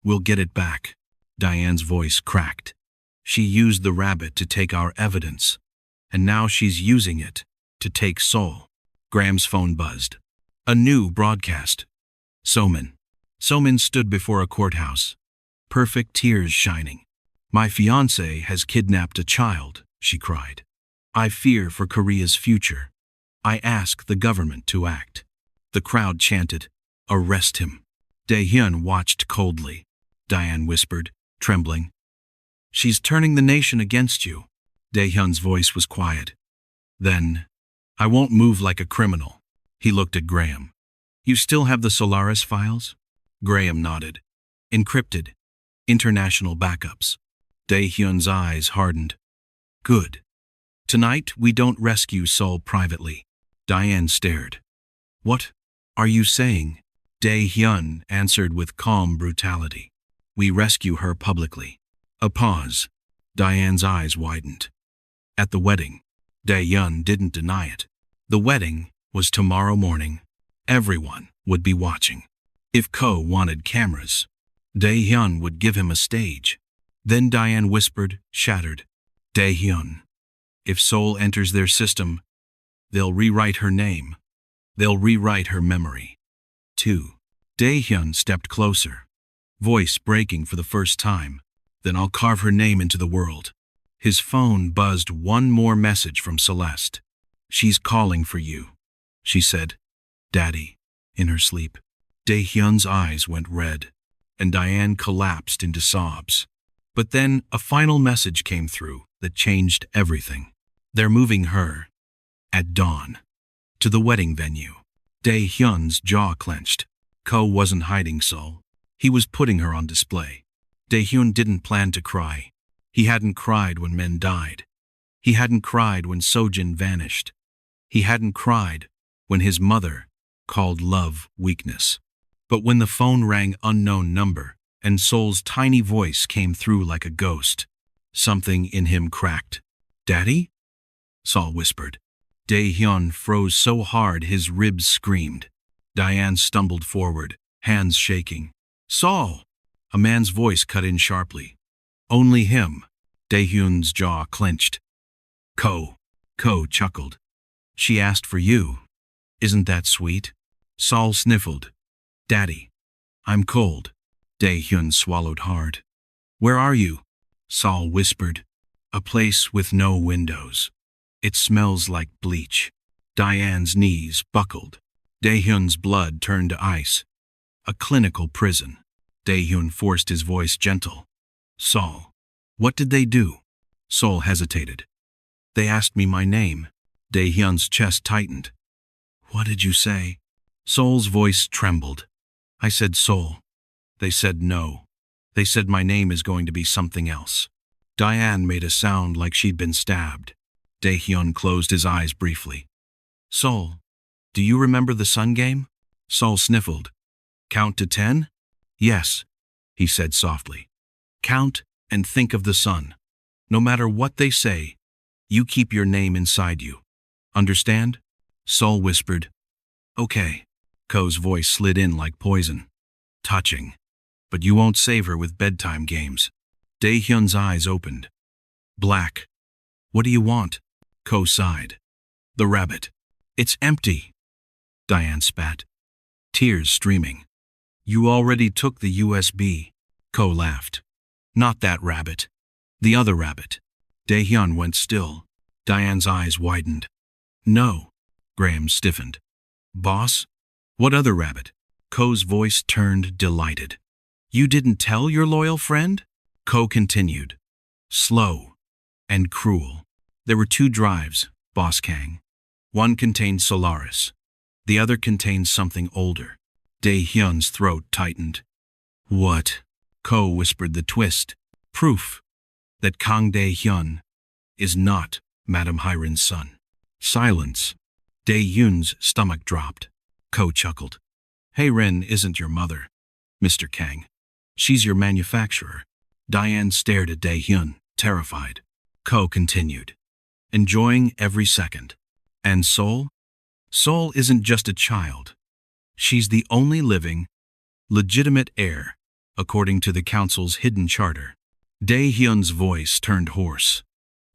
"We'll get it back." Diane's voice cracked. "She used the rabbit to take our evidence, and now she's using it to take Sol." Graham's phone buzzed. A new broadcast. So-min. So-min stood before a courthouse, perfect tears shining. "My fiancé has kidnapped a child," she cried. "I fear for Korea's future. I ask the government to act." The crowd chanted, "Arrest him." Dae-Hyun watched coldly. Diane whispered, trembling. "She's turning the nation against you." Dae-Hyun's voice was quiet. "Then, I won't move like a criminal." He looked at Graham. "You still have the Solaris files?" Graham nodded. "Encrypted. International backups." Dae-Hyun's eyes hardened. "Good. Tonight we don't rescue Sol privately." Diane stared. "What are you saying?" Dae-Hyun answered with calm brutality. "We rescue her publicly." A pause. Diane's eyes widened. "At the wedding." Dae-Hyun didn't deny it. The wedding was tomorrow morning. Everyone would be watching. If Ko wanted cameras, Dae-Hyun would give him a stage. Then Diane whispered, shattered, "Dae-Hyun, if Sol enters their system, they'll rewrite her name. They'll rewrite her memory." 2. Dae-Hyun stepped closer, voice breaking for the first time. "Then I'll carve her name into the world." His phone buzzed one more message from Celeste. "She's calling for you," she said. "Daddy," in her sleep. Dae-Hyun's eyes went red, and Diane collapsed into sobs. But then a final message came through that changed everything. "They're moving her, at dawn, to the wedding venue." Dae-Hyun's jaw clenched. Ko wasn't hiding Sol. He was putting her on display. Dae-Hyun didn't plan to cry. He hadn't cried when men died. He hadn't cried when Seo-jin vanished. He hadn't cried when his mother called love weakness. But when the phone rang unknown number, and Sol's tiny voice came through like a ghost, something in him cracked. "Daddy?" Sol whispered. Dae-Hyun froze so hard his ribs screamed. Diane stumbled forward, hands shaking. "Sol!" A man's voice cut in sharply. "Only him." Dae-Hyun's jaw clenched. Ko chuckled. "She asked for you. Isn't that sweet?" Sol sniffled. "Daddy, I'm cold." Dae-Hyun swallowed hard. "Where are you?" Sol whispered. "A place with no windows. It smells like bleach." Diane's knees buckled. Dae-Hyun's blood turned to ice. "A clinical prison." Dae-Hyun forced his voice gentle. "Sol, What did they do? Sol hesitated. They asked me my name. Dae-Hyun's chest tightened. What did you say? Sol's voice trembled. I said Sol. They said no. They said my name is going to be something else. Diane made a sound like she'd been stabbed. Dae-Hyun closed his eyes briefly. Sol, do you remember the Sun game? Sol sniffled. Count to 10? Yes, he said softly. Count and think of the sun. No matter what they say, you keep your name inside you. Understand? Sol whispered. Okay. Ko's voice slid in like poison. Touching. But you won't save her with bedtime games. Dae-Hyun's eyes opened. Black. What do you want? Ko sighed. The rabbit. It's empty. Diane spat. Tears streaming. You already took the USB. Ko laughed. Not that rabbit. The other rabbit. Dae-Hyun went still. Diane's eyes widened. No. Graham stiffened. Boss? What other rabbit? Ko's voice turned delighted. You didn't tell your loyal friend? Ko continued. Slow and cruel. There were 2 drives, Boss Kang. One contained Solaris. The other contained something older. Dae-Hyun's throat tightened. What? Ko whispered the twist. Proof that Kang Dae-Hyun is not Madame Hyren's son. Silence. Dae-Hyun's stomach dropped. Ko chuckled. Hyren isn't your mother, Mr. Kang. She's your manufacturer. Diane stared at Dae-Hyun, terrified. Ko continued. Enjoying every second. And Sol? Sol isn't just a child. She's the only living, legitimate heir, according to the council's hidden charter. Dae-Hyun's voice turned hoarse.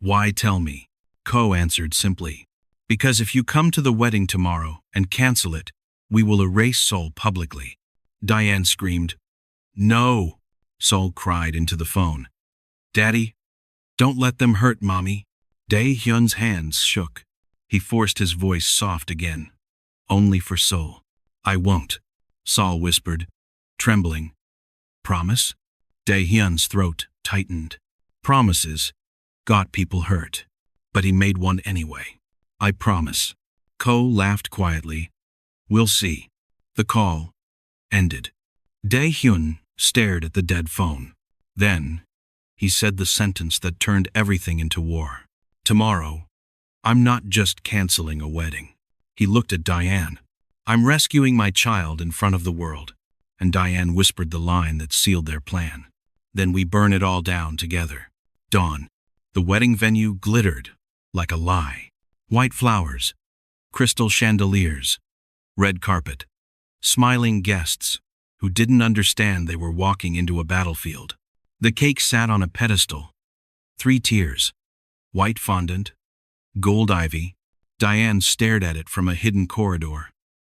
Why tell me? Ko answered simply. Because if you come to the wedding tomorrow and cancel it, we will erase Sol publicly. Diane screamed. No! Sol cried into the phone. Daddy, don't let them hurt Mommy. Dae-Hyun's hands shook. He forced his voice soft again. Only for Sol. I won't, Sol whispered, trembling. Promise? Dae-Hyun's throat tightened. Promises got people hurt, but he made one anyway. I promise. Ko laughed quietly. We'll see. The call ended. Dae-Hyun stared at the dead phone. Then, he said the sentence that turned everything into war. Tomorrow, I'm not just canceling a wedding. He looked at Diane. I'm rescuing my child in front of the world. And Diane whispered the line that sealed their plan. Then we burn it all down together. Dawn. The wedding venue glittered like a lie. White flowers, crystal chandeliers, red carpet, smiling guests who didn't understand they were walking into a battlefield. The cake sat on a pedestal. 3 tiers, white fondant, gold ivy. Diane stared at it from a hidden corridor,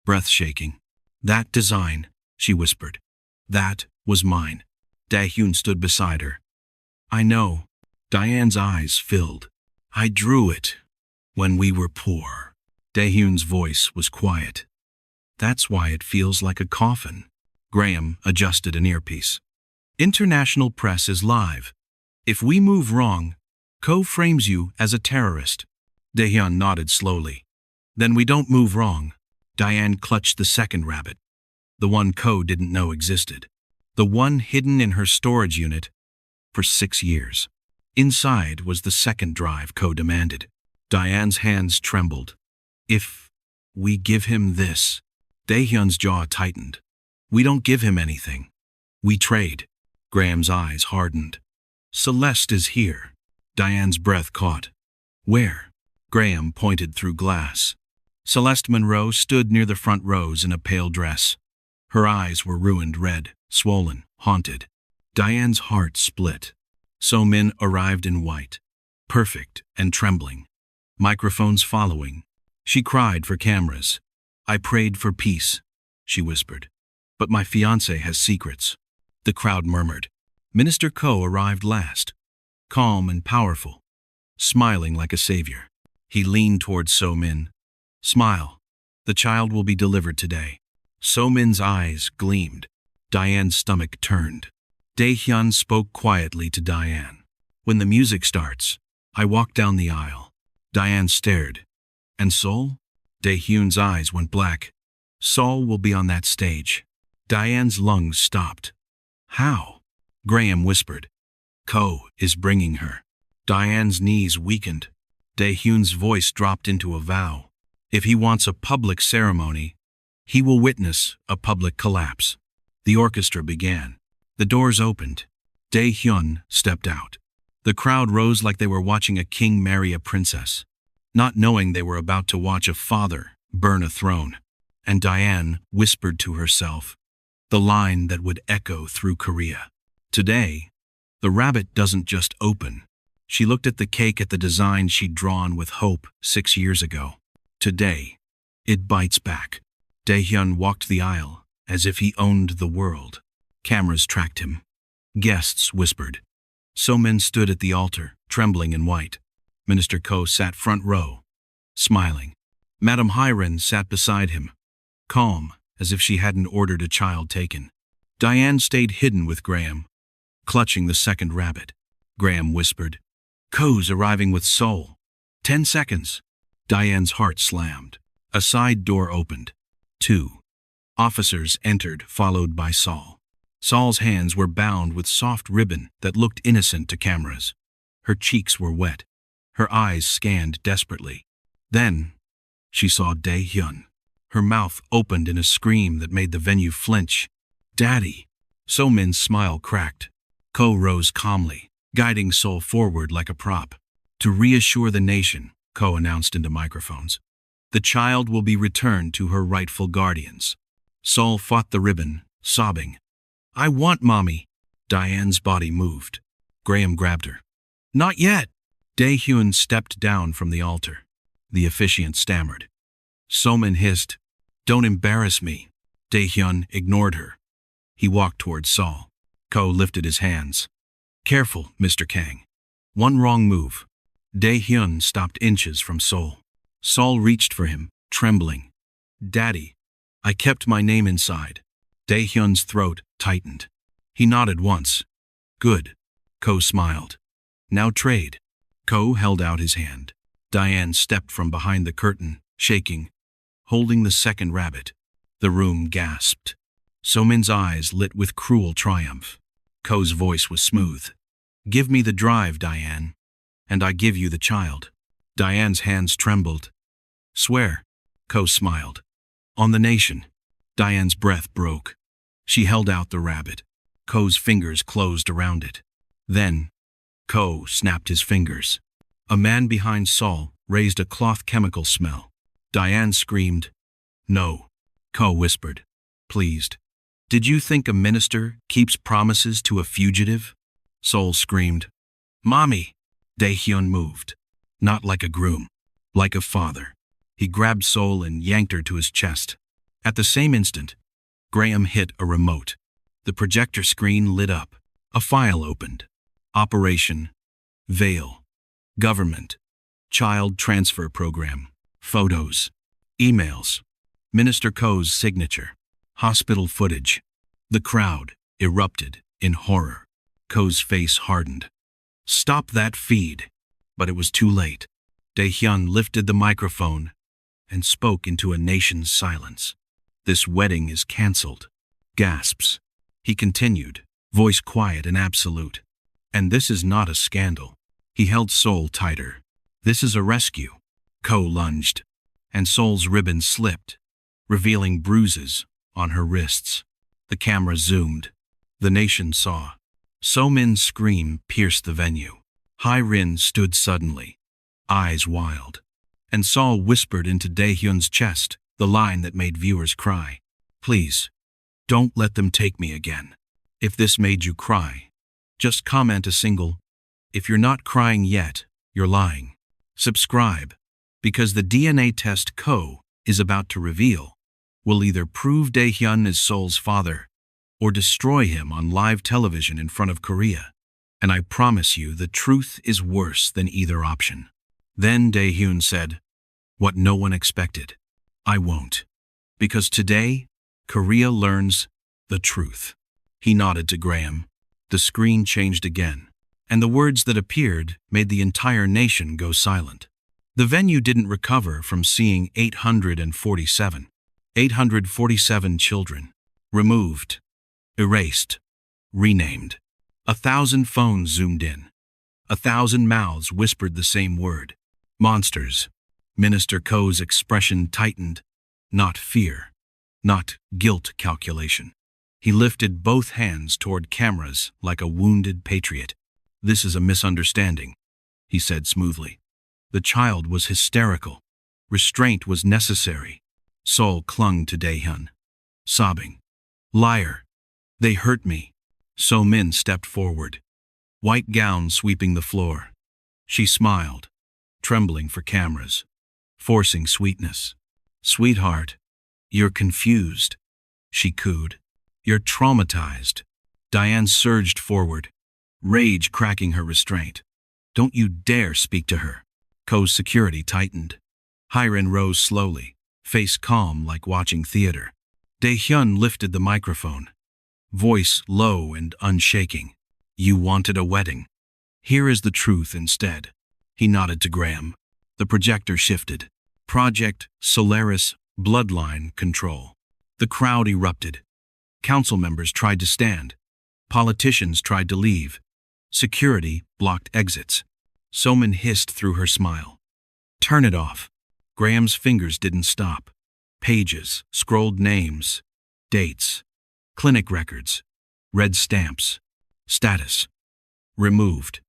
breath shaking. That design, she whispered. That was mine. Dae-Hyun stood beside her. I know. Diane's eyes filled. I drew it when we were poor. Dae-Hyun's voice was quiet. That's why it feels like a coffin. Graham adjusted an earpiece. International press is live. If we move wrong, Ko frames you as a terrorist. Dae-Hyun nodded slowly. Then we don't move wrong. Diane clutched the second rabbit. The one Ko didn't know existed. The one hidden in her storage unit for 6 years. Inside was the second drive Ko demanded. Diane's hands trembled. If we give him this, Dae-Hyun's jaw tightened. We don't give him anything. We trade. Graham's eyes hardened. Celeste is here. Diane's breath caught. Where? Graham pointed through glass. Celeste Monroe stood near the front rows in a pale dress. Her eyes were ruined red, swollen, haunted. Diane's heart split. So-min arrived in white, perfect and trembling. Microphones following. She cried for cameras. I prayed for peace, she whispered. But my fiancé has secrets. The crowd murmured. Minister Ko arrived last, calm and powerful, smiling like a savior. He leaned towards So-min. Smile. The child will be delivered today. So-min's eyes gleamed. Diane's stomach turned. Dae-Hyun spoke quietly to Diane. When the music starts, I walk down the aisle. Diane stared. And Sol? Dae-Hyun's eyes went black. Sol will be on that stage. Diane's lungs stopped. How? Graham whispered. Ko is bringing her. Diane's knees weakened. Dae-Hyun's voice dropped into a vow. If he wants a public ceremony, he will witness a public collapse. The orchestra began. The doors opened. Dae-Hyun stepped out. The crowd rose like they were watching a king marry a princess, not knowing they were about to watch a father burn a throne. And Diane whispered to herself the line that would echo through Korea. Today, the rabbit doesn't just open. She looked at the cake at the design she'd drawn with hope 6 years ago. Today, it bites back. Dae-Hyun walked the aisle as if he owned the world. Cameras tracked him. Guests whispered. So-min stood at the altar, trembling in white. Minister Ko sat front row, smiling. Madame Hyren sat beside him, calm, as if she hadn't ordered a child taken. Diane stayed hidden with Graham, clutching the second rabbit. Graham whispered, Ko's arriving with Sol. 10 seconds. Diane's heart slammed. A side door opened. 2 officers entered, followed by Sol. Sol's hands were bound with soft ribbon that looked innocent to cameras. Her cheeks were wet. Her eyes scanned desperately. Then, she saw Dae-Hyun. Her mouth opened in a scream that made the venue flinch. Daddy! So-min's smile cracked. Ko rose calmly, guiding Sol forward like a prop. To reassure the nation, Ko announced into microphones, the child will be returned to her rightful guardians. Sol fought the ribbon, sobbing. I want Mommy. Diane's body moved. Graham grabbed her. Not yet. Dae-Hyun stepped down from the altar. The officiant stammered. So-min hissed, Don't embarrass me. Dae-Hyun ignored her. He walked towards Sol. Ko lifted his hands. Careful, Mr. Kang. One wrong move. Dae-Hyun stopped inches from Sol. Sol reached for him, trembling. Daddy, I kept my name inside. Dae-Hyun's throat tightened. He nodded once. Good. Ko smiled. Now trade. Ko held out his hand. Diane stepped from behind the curtain, shaking, holding the second rabbit. The room gasped. So-min's eyes lit with cruel triumph. Ko's voice was smooth. Give me the drive, Diane, and I give you the child. Diane's hands trembled. Swear. Ko smiled. On the nation. Diane's breath broke. She held out the rabbit. Ko's fingers closed around it. Then, Ko snapped his fingers. A man behind Sol raised a cloth chemical smell. Diane screamed, No. Ko whispered, pleased. Did you think a minister keeps promises to a fugitive? Sol screamed, Mommy. Dae-Hyun moved. Not like a groom, like a father. He grabbed Sol and yanked her to his chest. At the same instant, Graham hit a remote. The projector screen lit up. A file opened. Operation Veil. Government. Child Transfer Program. Photos. Emails. Minister Ko's signature. Hospital footage. The crowd erupted in horror. Ko's face hardened. Stop that feed. But it was too late. Dae-Hyun lifted the microphone and spoke into a nation's silence. This wedding is cancelled. Gasps. He continued, voice quiet and absolute. And this is not a scandal. He held Sol tighter. This is a rescue. Ko lunged, and Sol's ribbon slipped, revealing bruises on her wrists. The camera zoomed. The nation saw. So-min's scream pierced the venue. Hyren stood suddenly, eyes wild, and Sol whispered into Dae-Hyun's chest the line that made viewers cry. Please, don't let them take me again. If this made you cry, just comment a single, if you're not crying yet, you're lying. Subscribe, because the DNA test Ko is about to reveal will either prove Dae-Hyun is Sol's father or destroy him on live television in front of Korea. And I promise you the truth is worse than either option. Then Dae-Hyun said, what no one expected. I won't. Because today, Korea learns the truth. He nodded to Graham. The screen changed again, and the words that appeared made the entire nation go silent. The venue didn't recover from seeing 847 children, removed, erased, renamed. 1,000 phones zoomed in. 1,000 mouths whispered the same word. Monsters. Minister Ko's expression tightened. Not fear. Not guilt calculation. He lifted both hands toward cameras like a wounded patriot. "This is a misunderstanding," he said smoothly. The child was hysterical. Restraint was necessary. Sol clung to Dae-Hyun, sobbing. "Liar. They hurt me." So-min stepped forward, white gown sweeping the floor. She smiled, trembling for cameras, forcing sweetness. "Sweetheart, you're confused," she cooed. "You're traumatized." Diane surged forward, rage cracking her restraint. "Don't you dare speak to her." Ko's security tightened. Hyrin rose slowly, face calm like watching theater. Dae-Hyun lifted the microphone, voice low and unshaking. "You wanted a wedding. Here is the truth instead." He nodded to Graham. The projector shifted. Project Solaris Bloodline Control. The crowd erupted. Council members tried to stand. Politicians tried to leave. Security blocked exits. So-min hissed through her smile. "Turn it off." Graham's fingers didn't stop. Pages, scrolled names, dates, clinic records, red stamps, status. Removed.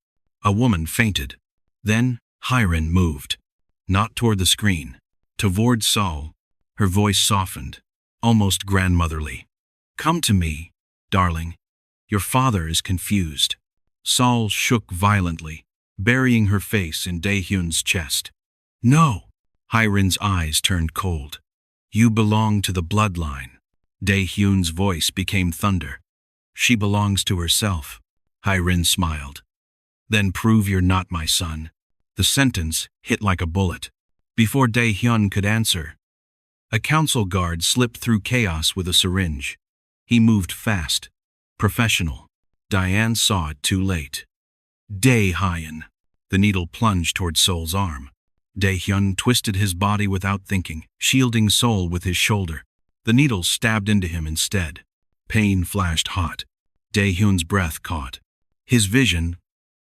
A woman fainted. Then Hyrin moved. Not toward the screen. Toward Sol. Her voice softened, almost grandmotherly. "Come to me, darling. Your father is confused." Sol shook violently, burying her face in Dae-Hyun's chest. "No!" Hyrin's eyes turned cold. "You belong to the bloodline." Dae-Hyun's voice became thunder. "She belongs to herself." Hyrin smiled. "Then prove you're not my son." The sentence hit like a bullet. Before Dae-Hyun could answer, a council guard slipped through chaos with a syringe. He moved fast, professional. Diane saw it too late. Dae-Hyun. The needle plunged toward Sol's arm. Dae-Hyun twisted his body without thinking, shielding Sol with his shoulder. The needle stabbed into him instead. Pain flashed hot. Dae-Hyun's breath caught. His vision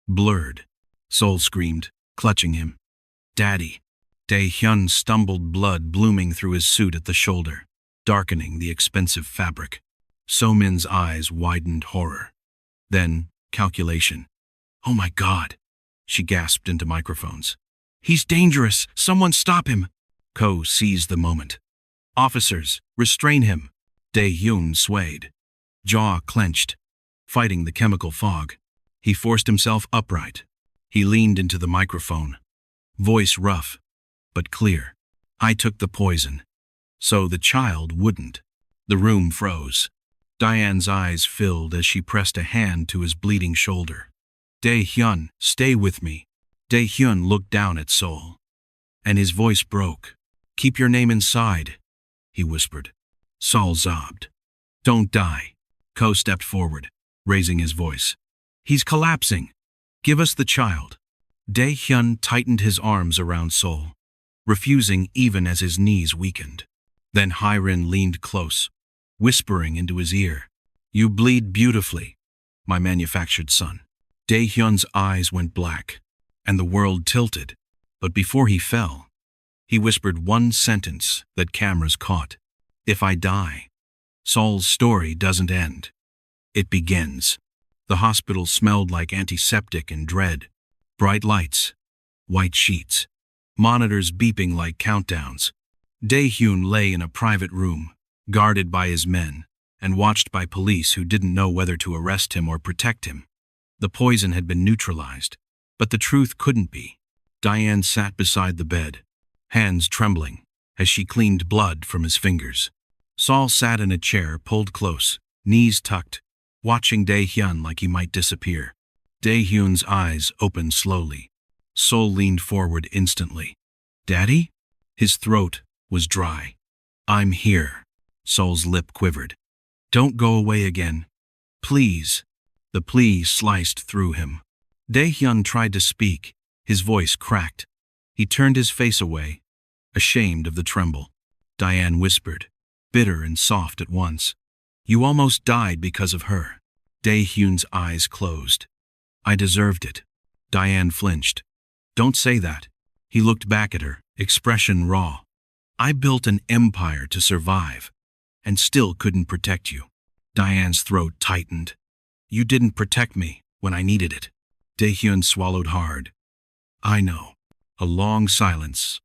blurred. Sol screamed, clutching him. "Daddy." Dae-Hyun stumbled, blood blooming through his suit at the shoulder, darkening the expensive fabric. So-min's eyes widened horror. Then, calculation. "Oh my God," she gasped into microphones. "He's dangerous! Someone stop him!" Ko seized the moment. "Officers, restrain him!" Dae-Hyun swayed, jaw clenched, fighting the chemical fog. He forced himself upright. He leaned into the microphone, voice rough, but clear. "I took the poison, so the child wouldn't." The room froze. Diane's eyes filled as she pressed a hand to his bleeding shoulder. "Dae-Hyun, stay with me." Dae-Hyun looked down at Sol, and his voice broke. "Keep your name inside," he whispered. Sol sobbed. "Don't die." Ko stepped forward, raising his voice. "He's collapsing. Give us the child." Dae-Hyun tightened his arms around Sol, refusing even as his knees weakened. Then Hyrin leaned close, whispering into his ear, "You bleed beautifully, my manufactured son." Dae-Hyun's eyes went black, and the world tilted, but before he fell, he whispered one sentence that cameras caught. "If I die, Sol's story doesn't end. It begins." The hospital smelled like antiseptic and dread. Bright lights, white sheets, monitors beeping like countdowns. Dae-Hyun lay in a private room, guarded by his men, and watched by police who didn't know whether to arrest him or protect him. The poison had been neutralized, but the truth couldn't be. Diane sat beside the bed, hands trembling, as she cleaned blood from his fingers. Sol sat in a chair pulled close, knees tucked, watching Dae-Hyun like he might disappear. Dae-Hyun's eyes opened slowly. Sol leaned forward instantly. "Daddy?" His throat was dry. "I'm here." Sol's lip quivered. "Don't go away again. Please." The plea sliced through him. Dae-Hyun tried to speak. His voice cracked. He turned his face away, ashamed of the tremble. Diane whispered, bitter and soft at once. You almost died because of her. Dae-Hyun's eyes closed. I deserved it. Diane flinched. Don't say that. He looked back at her, expression raw. I built an empire to survive, and still couldn't protect you. Diane's throat tightened. You didn't protect me when I needed it. Dae-Hyun swallowed hard. I know. A long silence,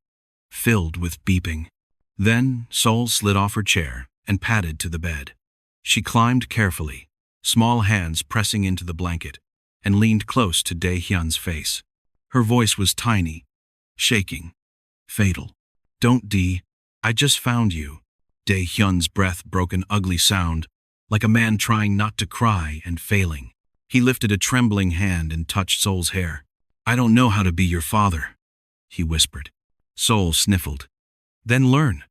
filled with beeping. Then Sol slid off her chair and padded to the bed. She climbed carefully, small hands pressing into the blanket, and leaned close to Dae-Hyun's face. Her voice was tiny, shaking, fatal. Don't Dee, I just found you. Dae-Hyun's breath broke an ugly sound, like a man trying not to cry and failing. He lifted a trembling hand and touched Sol's hair. I don't know how to be your father, he whispered. Sol sniffled. Then learn.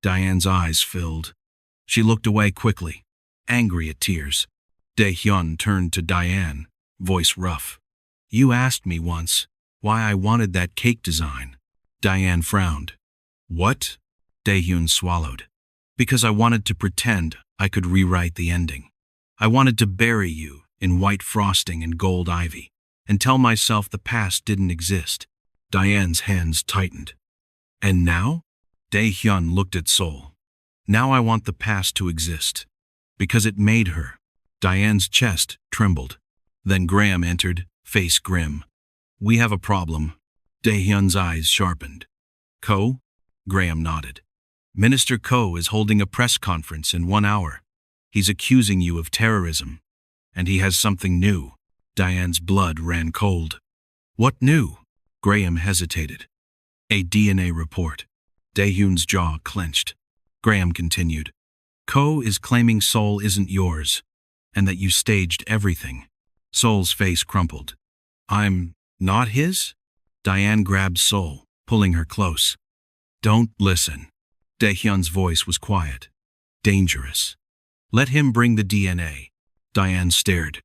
Diane's eyes filled. She looked away quickly, angry at tears. Dae-Hyun turned to Diane, voice rough. You asked me once why I wanted that cake design. Diane frowned. What? Dae-Hyun swallowed. Because I wanted to pretend I could rewrite the ending. I wanted to bury you in white frosting and gold ivy, and tell myself the past didn't exist. Diane's hands tightened. And now? Dae-Hyun looked at Sol. Now I want the past to exist, because it made her. Diane's chest trembled. Then Graham entered, face grim. We have a problem. Dae-Hyun's eyes sharpened. Ko? Graham nodded. Minister Ko is holding a press conference in 1 hour. He's accusing you of terrorism. And he has something new. Diane's blood ran cold. What new? Graham hesitated. A DNA report. Dae-Hyun's jaw clenched. Graham continued. Ko is claiming Sol isn't yours, and that you staged everything. Sol's face crumpled. I'm not his? Diane grabbed Sol, pulling her close. Don't listen. Dae-Hyun's voice was quiet. Dangerous. Let him bring the DNA. Diane stared.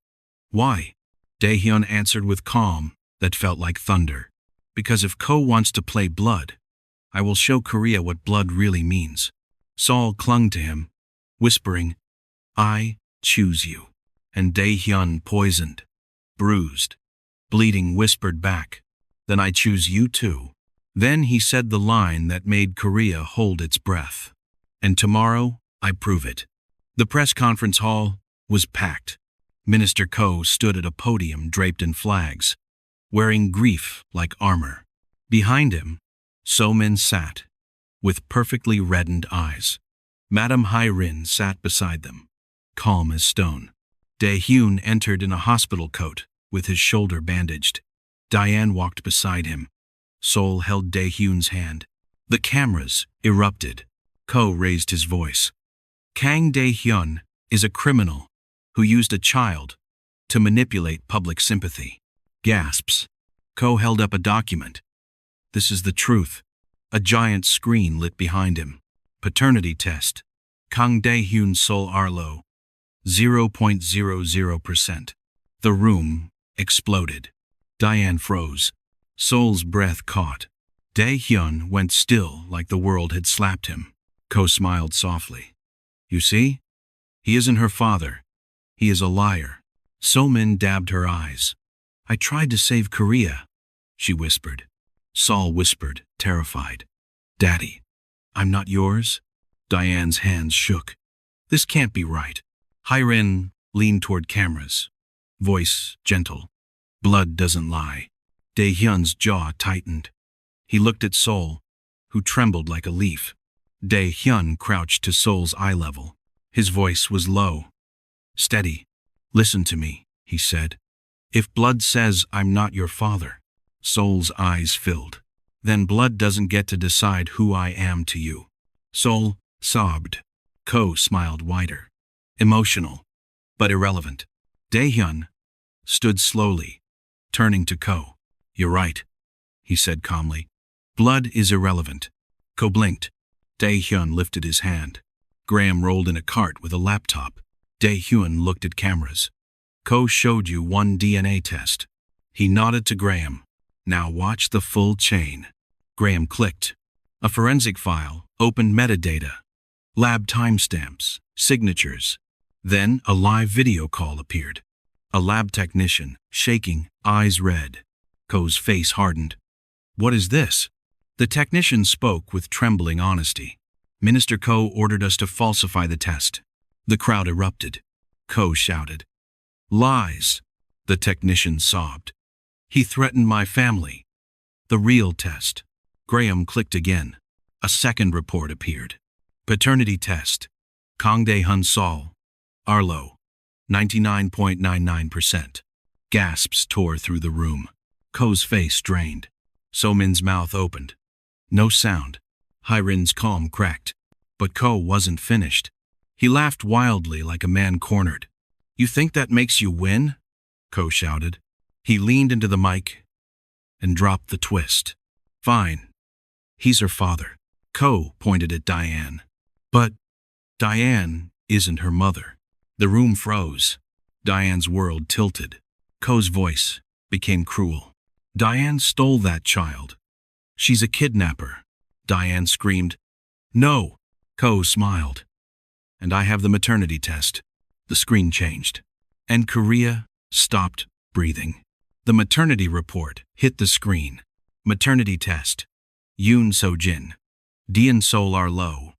Why? Dae-Hyun answered with calm that felt like thunder. Because if Ko wants to play blood, I will show Korea what blood really means. Sol clung to him, whispering, I choose you. And Dae-Hyun, poisoned, bruised, bleeding, whispered back, then I choose you too. Then he said the line that made Korea hold its breath. And tomorrow, I prove it. The press conference hall was packed. Minister Ko stood at a podium draped in flags, wearing grief like armor. Behind him, So-min sat, with perfectly reddened eyes. Madame Hai-rin sat beside them, calm as stone. Dae-Hyun entered in a hospital coat, with his shoulder bandaged. Diane walked beside him. Sol held Dae-Hyun's hand. The cameras erupted. Ko raised his voice. Kang Dae-Hyun is a criminal who used a child to manipulate public sympathy. Gasps. Ko held up a document. This is the truth. A giant screen lit behind him. Paternity test. Kang Dae-Hyun Sol Arlo. 0.00%. The room exploded. Diane froze. Sol's breath caught. Dae-Hyun went still like the world had slapped him. Ko smiled softly. You see? He isn't her father. He is a liar. So-min dabbed her eyes. I tried to save Korea, she whispered. Sol whispered, terrified. Daddy, I'm not yours? Diane's hands shook. This can't be right. Hai-rin leaned toward cameras. Voice gentle. Blood doesn't lie. Dae-Hyun's jaw tightened. He looked at Sol, who trembled like a leaf. Dae-Hyun crouched to Sol's eye level. His voice was low. Steady. Listen to me, he said. If blood says I'm not your father. Sol's eyes filled. Then blood doesn't get to decide who I am to you. Sol sobbed. Ko smiled wider. Emotional, but irrelevant. Dae-Hyun stood slowly, turning to Ko. You're right, he said calmly. Blood is irrelevant. Ko blinked. Dae-Hyun lifted his hand. Graham rolled in a cart with a laptop. Dae-Hyun looked at cameras. Ko showed you one DNA test. He nodded to Graham. Now watch the full chain. Graham clicked. A forensic file opened metadata, lab timestamps, signatures. Then a live video call appeared. A lab technician, shaking, eyes red. Ko's face hardened. What is this? The technician spoke with trembling honesty. Minister Ko ordered us to falsify the test. The crowd erupted. Ko shouted. Lies! The technician sobbed. He threatened my family. The real test. Graham clicked again. A second report appeared. Paternity test. Kang Dae-Hyun Sol. Arlo. 99.99%. Gasps tore through the room. Ko's face drained. So-min's mouth opened. No sound. Hye-rin's calm cracked. But Ko wasn't finished. He laughed wildly like a man cornered. You think that makes you win? Ko shouted. He leaned into the mic and dropped the twist. Fine. He's her father. Ko pointed at Diane. But Diane isn't her mother. The room froze. Diane's world tilted. Ko's voice became cruel. Diane stole that child. She's a kidnapper. Diane screamed. No. Ko smiled. And I have the maternity test. The screen changed. And Korea stopped breathing. The maternity report hit the screen. Maternity test. Yoon Seo-jin. Dian Sol are low.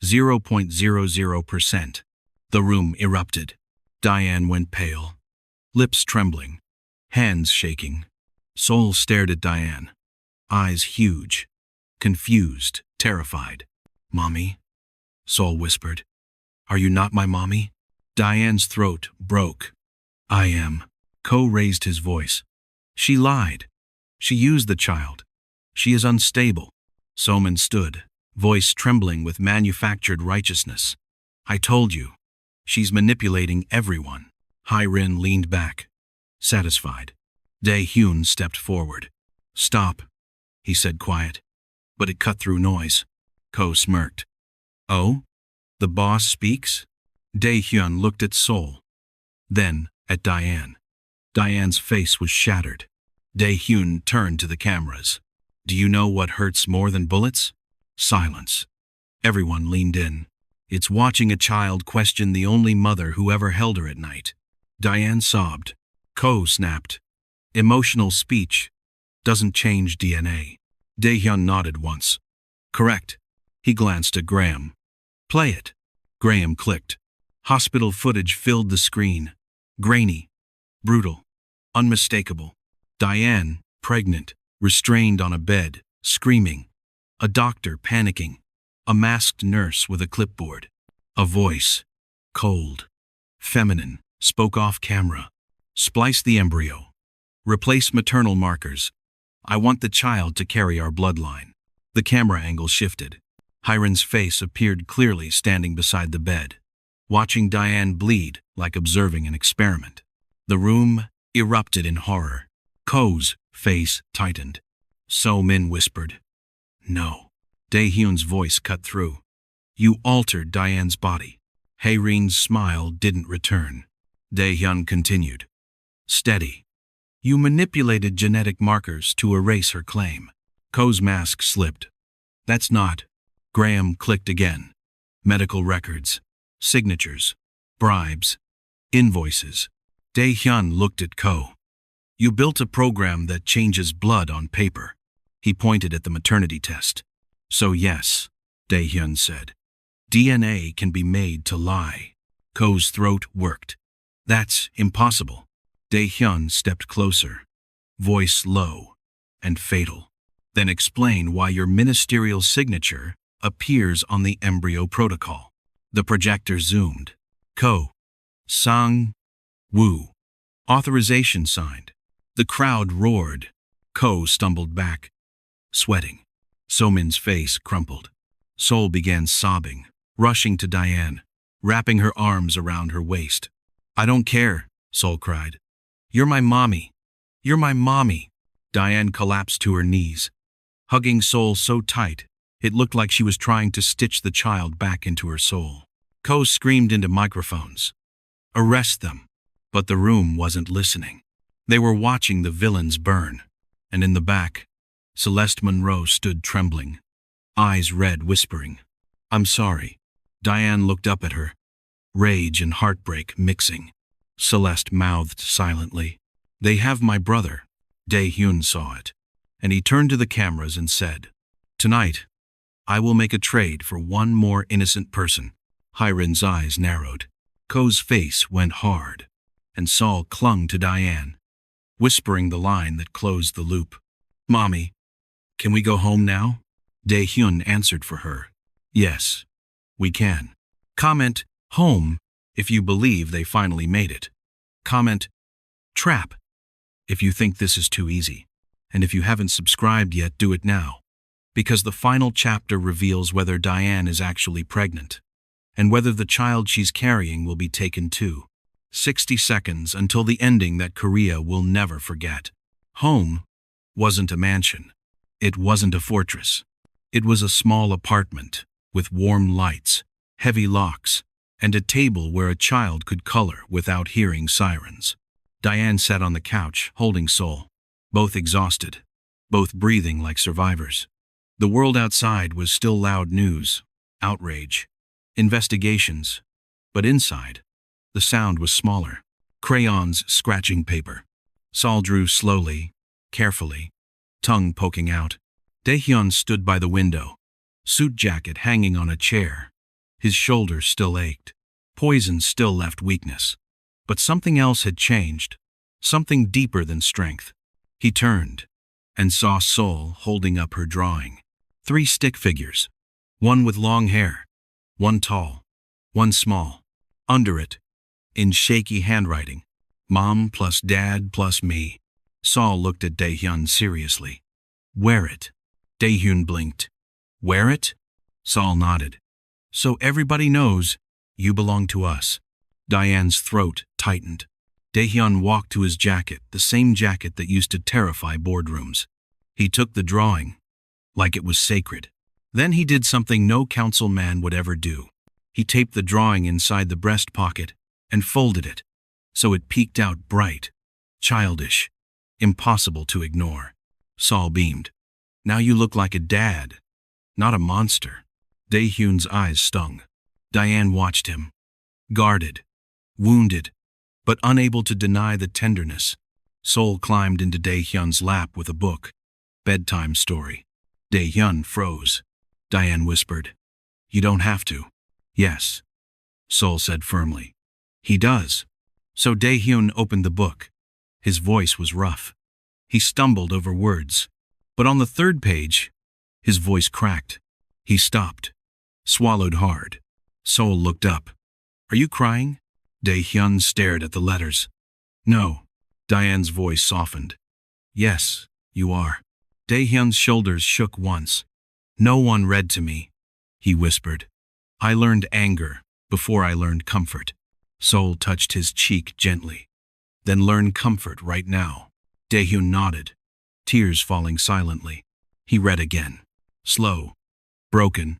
0.00%. The room erupted. Diane went pale. Lips trembling. Hands shaking. Sol stared at Diane. Eyes huge. Confused, terrified. Mommy? Sol whispered. Are you not my mommy? Diane's throat broke. I am. Ko raised his voice. She lied. She used the child. She is unstable. So-min stood, voice trembling with manufactured righteousness. I told you. She's manipulating everyone. Hye-rin leaned back, satisfied. Dae-Hyun stepped forward. Stop, he said quiet. But it cut through noise. Ko smirked. Oh? The boss speaks? Dae-Hyun looked at Sol. Then at Diane. Diane's face was shattered. Dae-Hyun turned to the cameras. Do you know what hurts more than bullets? Silence. Everyone leaned in. It's watching a child question the only mother who ever held her at night. Diane sobbed. Ko snapped. Emotional speech doesn't change DNA. Dae-Hyun nodded once. Correct. He glanced at Graham. Play it. Graham clicked. Hospital footage filled the screen. Grainy. Brutal. Unmistakable. Diane, pregnant, restrained on a bed, screaming. A doctor panicking. A masked nurse with a clipboard. A voice. Cold. Feminine. Spoke off camera. Splice the embryo. Replace maternal markers. I want the child to carry our bloodline. The camera angle shifted. Hye-rin's face appeared clearly standing beside the bed, watching Diane bleed like observing an experiment. The room erupted in horror. Ko's face tightened. So-min whispered. No. Dae-Hyun's voice cut through. You altered Diane's body. Hye-rin's smile didn't return. Dae-Hyun continued. Steady. You manipulated genetic markers to erase her claim. Ko's mask slipped. That's not. Graham clicked again. Medical records. Signatures. Bribes. Invoices. Dae-Hyun looked at Ko. You built a program that changes blood on paper. He pointed at the maternity test. So yes, Dae-Hyun said. DNA can be made to lie. Ko's throat worked. That's impossible. Dae-Hyun stepped closer, voice low and fatal. Then explain why your ministerial signature appears on the embryo protocol. The projector zoomed. Ko. Sang. Woo. Authorization signed. The crowd roared. Ko stumbled back, sweating. So-min's face crumpled. Sol began sobbing, rushing to Diane, wrapping her arms around her waist. I don't care, Sol cried. You're my mommy. You're my mommy. Diane collapsed to her knees, hugging Sol so tight it looked like she was trying to stitch the child back into her soul. Ko screamed into microphones. Arrest them. But the room wasn't listening. They were watching the villains burn, and in the back, Celeste Monroe stood trembling, eyes red, whispering, "I'm sorry." Diane looked up at her, rage and heartbreak mixing. Celeste mouthed silently, "They have my brother." Dae-Hyun saw it, and he turned to the cameras and said, "Tonight, I will make a trade for one more innocent person." Hiren's eyes narrowed. Ko's face went hard, and Saul clung to Diane, whispering the line that closed the loop. "Mommy, can we go home now?" Dae-Hyun answered for her, "Yes, we can." Comment "home" if you believe they finally made it. Comment "trap" if you think this is too easy. And if you haven't subscribed yet, do it now, because the final chapter reveals whether Diane is actually pregnant, and whether the child she's carrying will be taken too. 60 seconds until the ending that Korea will never forget. Home wasn't a mansion. It wasn't a fortress. It was a small apartment with warm lights, heavy locks, and a table where a child could color without hearing sirens. Diane sat on the couch, holding Seoul, both exhausted, both breathing like survivors. The world outside was still loud news, outrage, investigations, but inside, the sound was smaller. Crayons scratching paper. Saul drew slowly, carefully, tongue poking out. Dae-Hyun stood by the window, suit jacket hanging on a chair. His shoulders still ached. Poison still left weakness. But something else had changed, something deeper than strength. He turned and saw Seoul holding up her drawing. 3 stick figures, one with long hair, one tall, one small. Under it, in shaky handwriting, "Mom plus Dad plus me." Saul looked at Dae-Hyun seriously. "Wear it." Dae-Hyun blinked. "Wear it?" Saul nodded. "So everybody knows you belong to us." Diane's throat tightened. Dae-Hyun walked to his jacket, the same jacket that used to terrify boardrooms. He took the drawing, like it was sacred. Then he did something no councilman would ever do. He taped the drawing inside the breast pocket and folded it, so it peeked out bright, childish, impossible to ignore. Saul beamed. "Now you look like a dad, not a monster." Dae-Hyun's eyes stung. Diane watched him, guarded, wounded, but unable to deny the tenderness. Seoul climbed into Dae-Hyun's lap with a book. Bedtime story. Dae-Hyun froze. Diane whispered, "You don't have to." "Yes," Seoul said firmly. "He does." So Dae-Hyun opened the book. His voice was rough. He stumbled over words. But on the 3rd page, his voice cracked. He stopped, swallowed hard. Seoul looked up. "Are you crying?" Dae-Hyun stared at the letters. "No." Diane's voice softened. "Yes, you are." Dae-Hyun's shoulders shook once. "No one read to me," he whispered. "I learned anger before I learned comfort." Seoul touched his cheek gently. "Then learn comfort right now." Dae-Hyun nodded, tears falling silently. He read again. Slow, broken,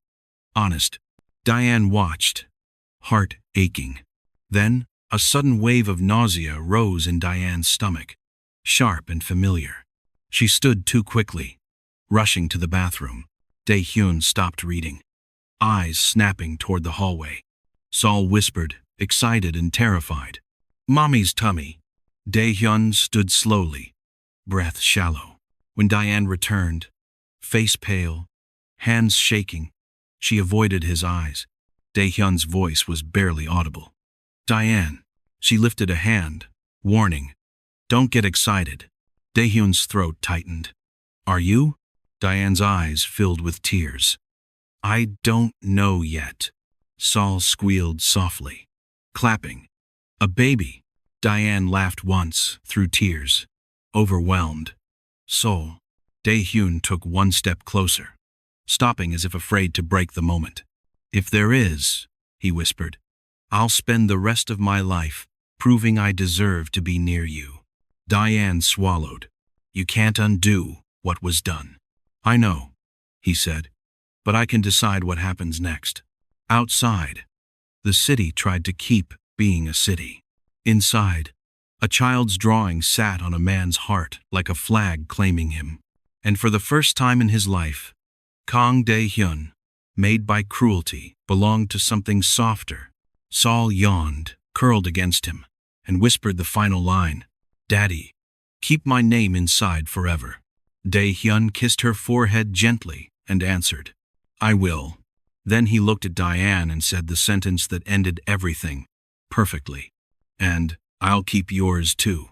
honest. Diane watched, heart aching. Then, a sudden wave of nausea rose in Diane's stomach, sharp and familiar. She stood too quickly, rushing to the bathroom. Dae-Hyun stopped reading, eyes snapping toward the hallway. Saul whispered, excited and terrified, "Mommy's tummy." Dae-Hyun stood slowly, breath shallow. When Diane returned, face pale, hands shaking, she avoided his eyes. Dae-Hyun's voice was barely audible. "Diane." She lifted a hand, warning, "Don't get excited." Dae-Hyun's throat tightened. "Are you?" Diane's eyes filled with tears. "I don't know yet." Saul squealed softly, clapping. "A baby." Diane laughed once, through tears, overwhelmed. "Seoul." Dae-Hyun took one step closer, stopping as if afraid to break the moment. "If there is," he whispered, "I'll spend the rest of my life proving I deserve to be near you." Diane swallowed. "You can't undo what was done." "I know," he said, "but I can decide what happens next." Outside, the city tried to keep being a city. Inside, A child's drawing sat on a man's heart like a flag claiming him. And for the first time in his life, Kang Dae-Hyun, made by cruelty, belonged to something softer. Saul yawned, curled against him, and whispered the final line, "Daddy, keep my name inside forever." Dae-Hyun kissed her forehead gently and answered, "I will." Then he looked at Diane and said the sentence that ended everything, perfectly. "And I'll keep yours too."